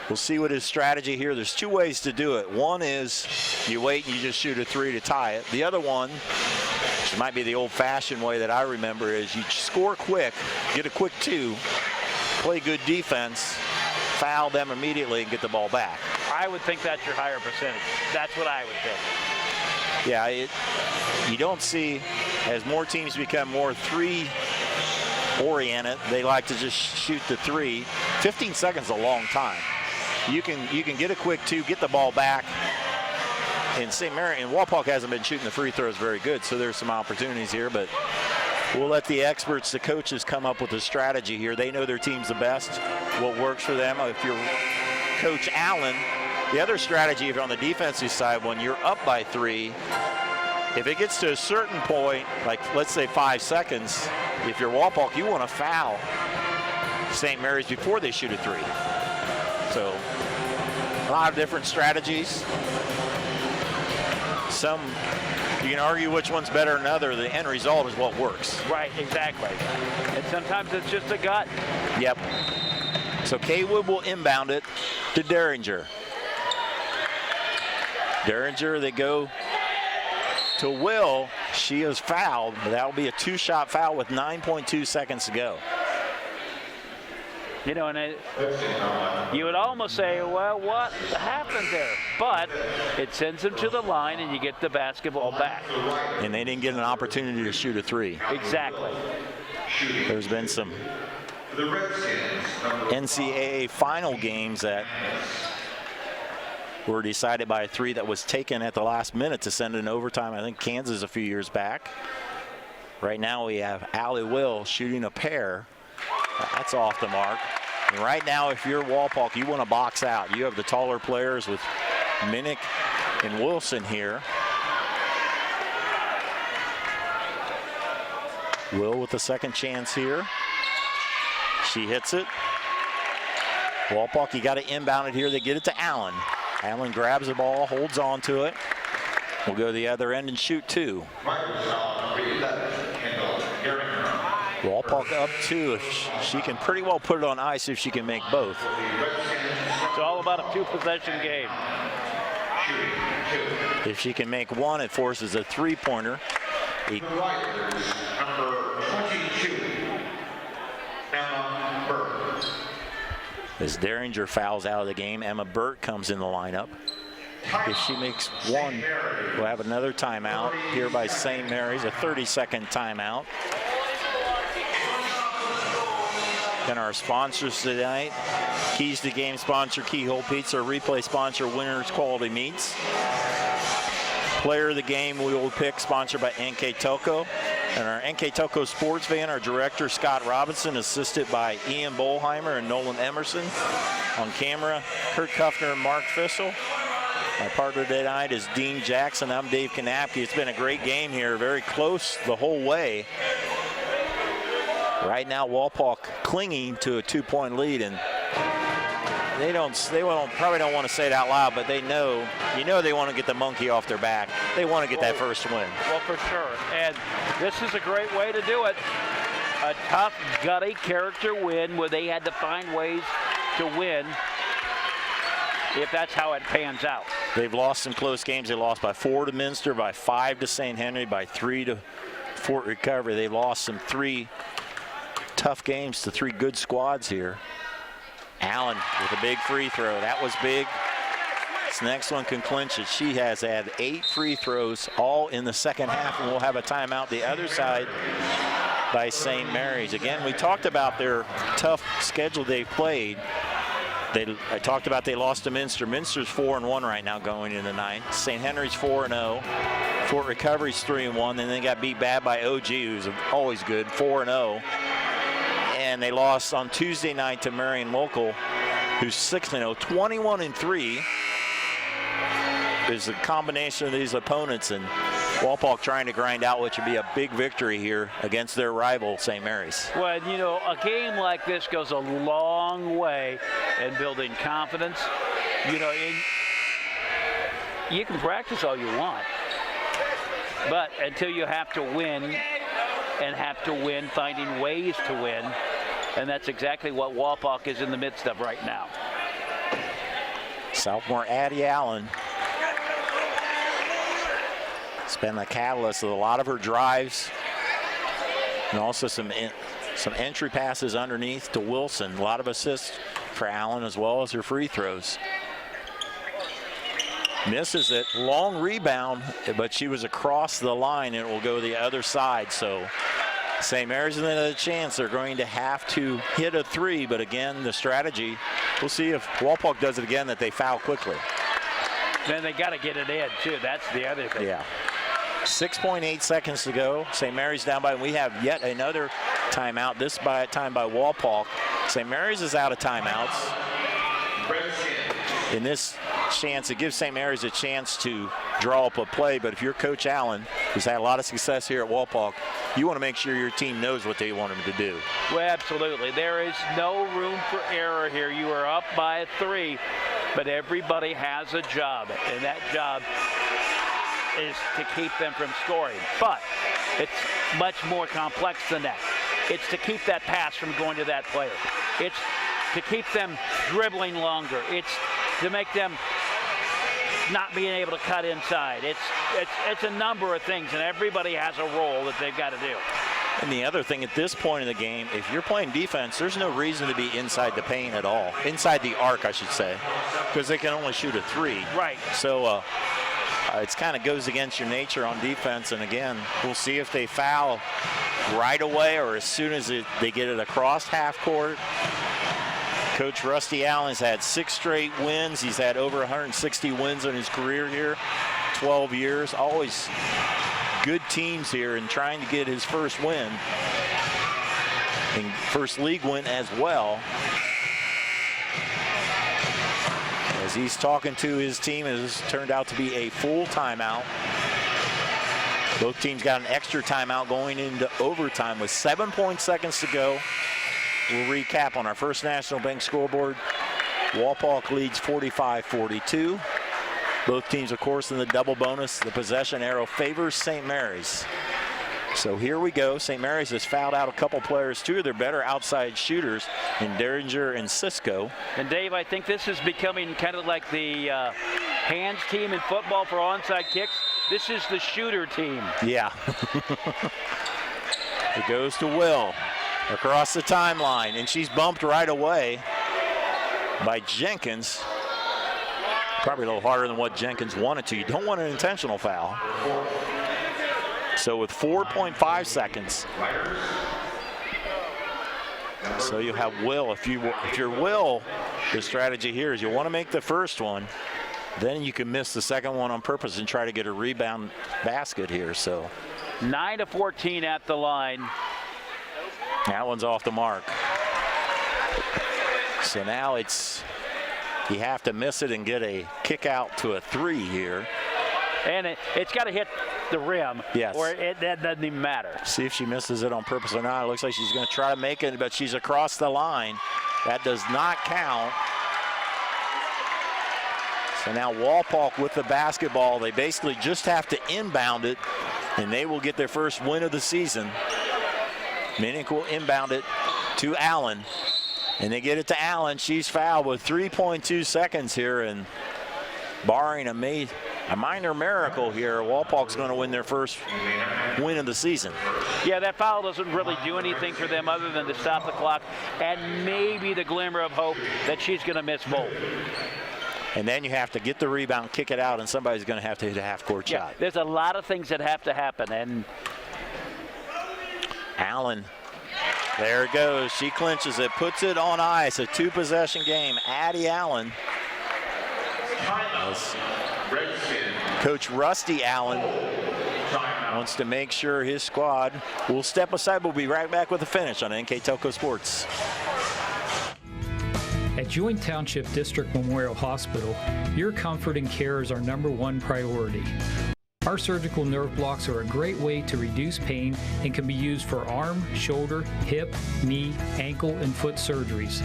we'll see what his strategy here. There's 2 ways to do it. One is you wait and you just shoot a 3 to tie it. The other one, which might be the old-fashioned way that I remember, is you score quick, get a quick 2, play good defense, foul them immediately, and get the ball back. I would think that's your higher percentage. That's what I would think. Yeah, you don't see, as more teams become more three-oriented, they like to just shoot the three. 15 seconds is a long time. You can get a quick two, get the ball back. And St. Mary and Wapak hasn't been shooting the free throws very good, so there's some opportunities here, but we'll let the experts, the coaches, come up with a strategy here. They know their team's the best, what works for them. If you're Coach Allen, the other strategy, if you're on the defensive side, when you're up by three, if it gets to a certain point, like let's say 5 seconds, if you're Wapak, you want to foul St. Mary's before they shoot a three. So a lot of different strategies. Some, you can argue which one's better than another. The end result is what works. Right, exactly. And sometimes it's just a gut. Yep. So Kaywood will inbound it to Derringer. Derringer, they go to Will. She is fouled, but that will be a two-shot foul with 9.2 seconds to go. You know, and you would almost say, well, what happened there? But it sends them to the line, and you get the basketball back. And they didn't get an opportunity to shoot a three. Exactly. There's been some NCAA final games that were decided by a three that was taken at the last minute to send it in overtime. I think Kansas a few years back. Right now we have Allie Will shooting a pair. That's off the mark. And right now, if you're Wapak, you want to box out. You have the taller players with Minnick and Wilson here. Will with the second chance here. She hits it. Wapak, you got to inbound it here. They get it to Allen. Allen grabs the ball, holds on to it. We'll go to the other end and shoot two. Wapak up two. If she can pretty well put it on ice if she can make both. It's all about a two-possession game. If she can make one, it forces a three-pointer. As Derringer fouls out of the game, Emma Burt comes in the lineup. If she makes one, we'll have another timeout here by St. Mary's, a 30-second timeout. And our sponsors tonight, Keys to Game sponsor Keyhole Pizza, replay sponsor Winners Quality Meats. Player of the game we will pick, sponsored by NKTelco. And our NKTelco sports van, our director Scott Robinson, assisted by Ian Bolheimer and Nolan Emerson. On camera, Kurt Kuffner and Mark Fissel. My partner tonight is Dean Jackson. I'm Dave Kanapke. It's been a great game here, very close the whole way. Right now, Wapak clinging to a two-point lead, and they probably don't want to say it out loud, but they know, they want to get the monkey off their back. They want to get that first win. Well, for sure, and this is a great way to do it. A tough, gutty character win where they had to find ways to win if that's how it pans out. They've lost some close games. They lost by 4 to Minster, by 5 to St. Henry, by 3 to Fort Recovery. They've lost some 3 tough games to 3 good squads here. Allen with a big free throw. That was big. This next one can clinch it. She has had 8 free throws all in the second half, and we'll have a timeout the other side by St. Mary's. Again, we talked about their tough schedule they played. I talked about they lost to Minster. Minster's 4-1 right now going into the night. St. Henry's 4-0. Fort Recovery's 3-1. Then they got beat bad by OG, who's always good, 4-0. And they lost on Tuesday night to Marion Local, who's 6-0. 21-3 is a combination of these opponents, and Wapak trying to grind out what should be a big victory here against their rival, St. Mary's. Well, you know, a game like this goes a long way in building confidence. You know, you can practice all you want, but until you have to win, and have to win, finding ways to win, and that's exactly what Wapak is in the midst of right now. Sophomore Addie Allen has been the catalyst of a lot of her drives, and also some entry passes underneath to Wilson. A lot of assists for Allen, as well as her free throws. Misses it. Long rebound, but she was across the line, and it will go the other side. So St. Mary's has a chance. They're going to have to hit a three, but again, the strategy, we'll see if Walpock does it again, that they foul quickly. Then they got to get it in, too. That's the other thing. Yeah. 6.8 seconds to go. St. Mary's down by, we have yet another timeout, this time by Walpock. St. Mary's is out of timeouts. In this chance, it gives St. Mary's a chance to draw up a play, but if you're Coach Allen, who's had a lot of success here at Walpock, you want to make sure your team knows what they want them to do. Well, absolutely. There is no room for error here. You are up by 3, but everybody has a job, and that job is to keep them from scoring. But it's much more complex than that. It's to keep that pass from going to that player. It's to keep them dribbling longer. It's to make them not being able to cut inside. It's a number of things, and everybody has a role that they've got to do. And the other thing at this point in the game, if you're playing defense, there's no reason to be inside the paint at all. Inside the arc, I should say, because they can only shoot a 3. Right. So it kind of goes against your nature on defense. And again, we'll see if they foul right away or as soon as they get it across half court. Coach Rusty Allen's had 6 straight wins. He's had over 160 wins in his career here, 12 years. Always good teams here and trying to get his first win and first league win as well. As he's talking to his team, it has turned out to be a full timeout. Both teams got an extra timeout going into overtime with 7 seconds to go. We'll recap on our First National Bank scoreboard. Walpock leads 45-42. Both teams, of course, in the double bonus. The possession arrow favors St. Mary's. So here we go. St. Mary's has fouled out a couple players, 2 of their better outside shooters in Derringer and Cisco. And Dave, I think this is becoming kind of like the hands team in football for onside kicks. This is the shooter team. Yeah. It goes to Will across the timeline, and she's bumped right away by Jenkins. Probably a little harder than what Jenkins wanted to. You don't want an intentional foul. So with 4.5 seconds. So you have Will. If you're Will, the strategy here is you want to make the first one, then you can miss the second one on purpose and try to get a rebound basket here. So 9-14 at the line. That one's off the mark. So now you have to miss it and get a kick out to a 3 here. And it's got to hit the rim. Yes. Or that doesn't even matter. See if she misses it on purpose or not. It looks like she's going to try to make it, but she's across the line. That does not count. So now Walpock with the basketball. They basically just have to inbound it, and they will get their first win of the season. Minnick will inbound it to Allen, and they get it to Allen. She's fouled with 3.2 seconds here, and barring a minor miracle here, Walpock's going to win their first win of the season. Yeah, that foul doesn't really do anything for them other than to stop the clock and maybe the glimmer of hope that she's going to miss both. And then you have to get the rebound, kick it out, and somebody's going to have to hit a half-court shot. There's a lot of things that have to happen, and Allen, there it goes. She clinches it, puts it on ice. A 2-possession game. Addie Allen. As Coach Rusty Allen wants to make sure his squad will step aside. We'll be right back with the finish on NKTelco Sports. At Joint Township District Memorial Hospital, your comfort and care is our #1 priority. Our surgical nerve blocks are a great way to reduce pain and can be used for arm, shoulder, hip, knee, ankle, and foot surgeries.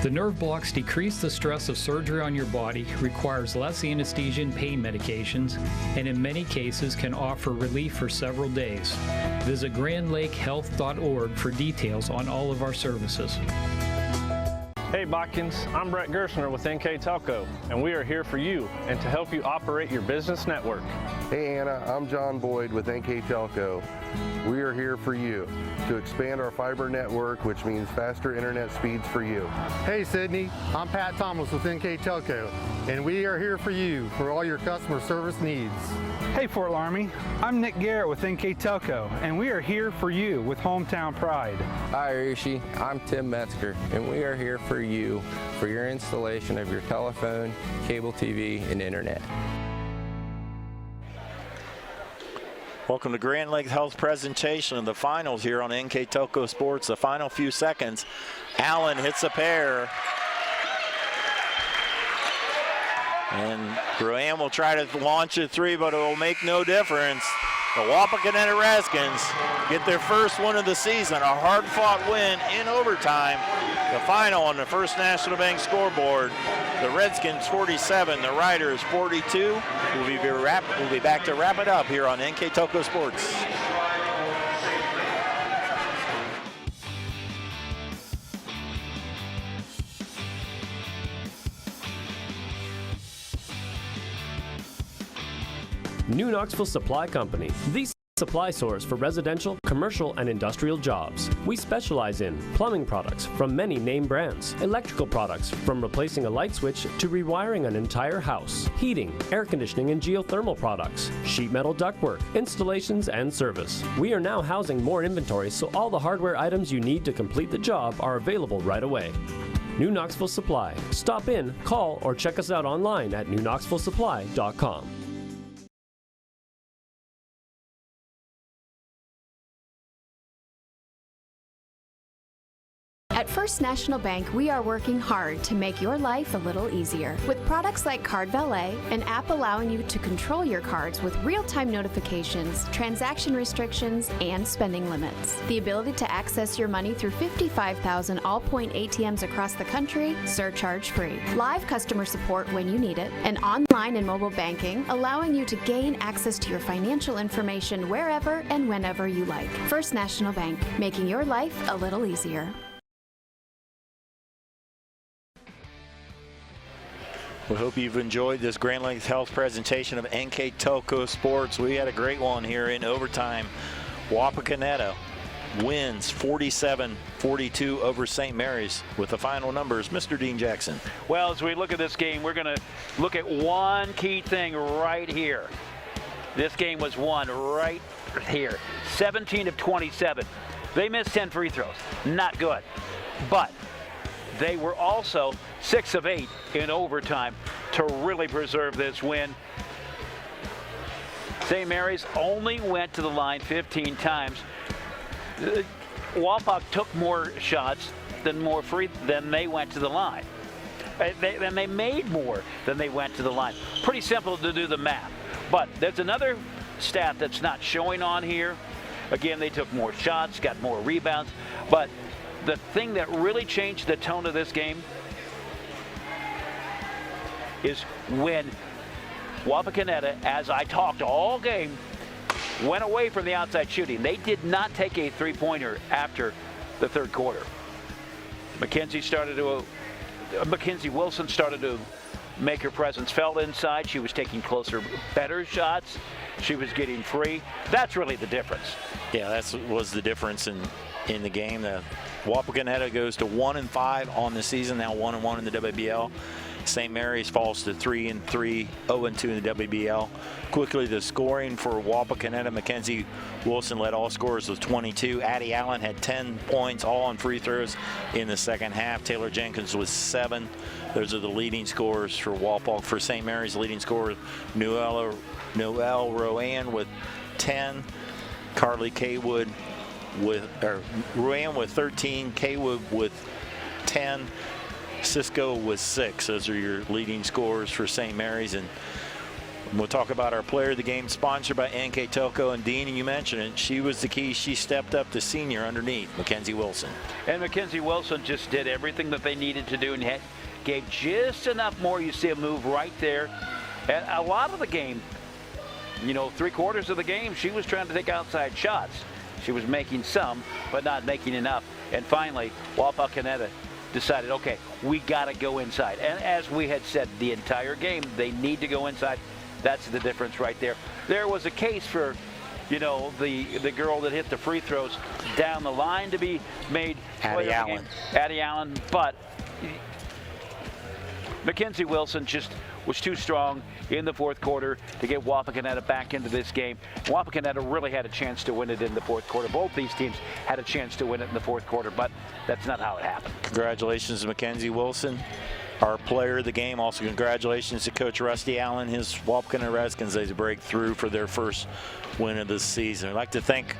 The nerve blocks decrease the stress of surgery on your body, requires less anesthesia and pain medications, and in many cases can offer relief for several days. Visit grandlakehealth.org for details on all of our services. Hey Botkins, I'm Brett Gershner with NKTelco, and we are here for you and to help you operate your business network. Hey Anna, I'm John Boyd with NKTelco. We are here for you to expand our fiber network, which means faster internet speeds for you. Hey Sydney, I'm Pat Thomas with NKTelco, and we are here for you for all your customer service needs. Hey Fort Laramie, I'm Nick Garrett with NKTelco, and we are here for you with Hometown Pride. Hi Rishi, I'm Tim Metzger, and we are here for you for your installation of your telephone, cable TV, and internet. Welcome to Grand Lake Health presentation of the finals here on NKTelco Sports. The final few seconds. Allen hits a pair. And Rowan will try to launch a three, but it will make no difference. The Wapakoneta Redskins get their first win of the season, a hard-fought win in overtime. The final on the First National Bank scoreboard. The Redskins 47, the Riders 42. We'll be back to wrap it up here on NKTelco Sports. New Knoxville Supply Company, the supply source for residential, commercial, and industrial jobs. We specialize in plumbing products from many name brands, electrical products from replacing a light switch to rewiring an entire house, heating, air conditioning, and geothermal products, sheet metal ductwork, installations, and service. We are now housing more inventory, so all the hardware items you need to complete the job are available right away. New Knoxville Supply. Stop in, call, or check us out online at newknoxvillesupply.com. At First National Bank, we are working hard to make your life a little easier. With products like Card Valet, an app allowing you to control your cards with real-time notifications, transaction restrictions, and spending limits. The ability to access your money through 55,000 all-point ATMs across the country, surcharge-free. Live customer support when you need it, and online and mobile banking, allowing you to gain access to your financial information wherever and whenever you like. First National Bank, making your life a little easier. We hope you've enjoyed this Grand Lake Health presentation of NKTelco Sports. We had a great one here in overtime. Wapakoneta wins 47-42 over St. Mary's. With the final numbers, Mr. Dean Jackson. Well, as we look at this game, we're going to look at one key thing right here. This game was won right here. 17 of 27. They missed 10 free throws. Not good. But they were also 6 of 8 in overtime to really preserve this win. St. Mary's only went to the line 15 times. Wapak took more shots than they went to the line. They made more than they went to the line. Pretty simple to do the math. But there's another stat that's not showing on here. Again, they took more shots, got more rebounds, but the thing that really changed the tone of this game is when Wapakoneta, as I talked all game, went away from the outside shooting. They did not take a three-pointer after the third quarter. Mackenzie Wilson started to make her presence felt inside. She was taking closer, better shots. She was getting free. That's really the difference. Yeah, that was the difference in the game. Wapakoneta goes to 1-5 on the season, now 1-1 in the WBL. St. Mary's falls to 3-3, 0-2 in the WBL. Quickly, the scoring for Wapakoneta: Mackenzie Wilson led all scorers with 22. Addie Allen had 10 points, all on free throws in the second half. Taylor Jenkins with 7. Those are the leading scorers for Wapak. For St. Mary's, leading scorer Noelle Rowan with 10. Carly Kaywood Rowan with 13. Kaywood with 10. Cisco with 6. Those are your leading scorers for St. Mary's. And we'll talk about our player of the game, sponsored by NKTelco. And Dean, you mentioned it, she was the key. She stepped up to senior underneath Mackenzie Wilson. And Mackenzie Wilson just did everything that they needed to do and gave just enough more. You see a move right there. And a lot of the game, 3/4 of the game, she was trying to take outside shots. She was making some, but not making enough. And finally, Wapakoneta decided, okay, we got to go inside. And as we had said the entire game, they need to go inside. That's the difference right there. There was a case for, the girl that hit the free throws down the line to be made. Addie Allen. But Mackenzie Wilson just was too strong in the fourth quarter to get Wapakoneta back into this game. Wapakoneta really had a chance to win it in the fourth quarter. Both these teams had a chance to win it in the fourth quarter, but that's not how it happened. Congratulations to Mackenzie Wilson, our player of the game. Also, congratulations to Coach Rusty Allen, his Wapakoneta Redskins, as they break through for their first win of the season. I'd like to thank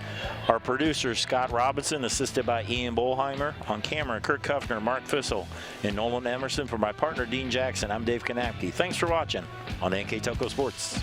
our producer, Scott Robinson, assisted by Ian Bolheimer. On camera, Kirk Kuffner, Mark Fissel, and Nolan Emerson. For my partner, Dean Jackson, I'm Dave Kanapke. Thanks for watching on NKTelco Sports.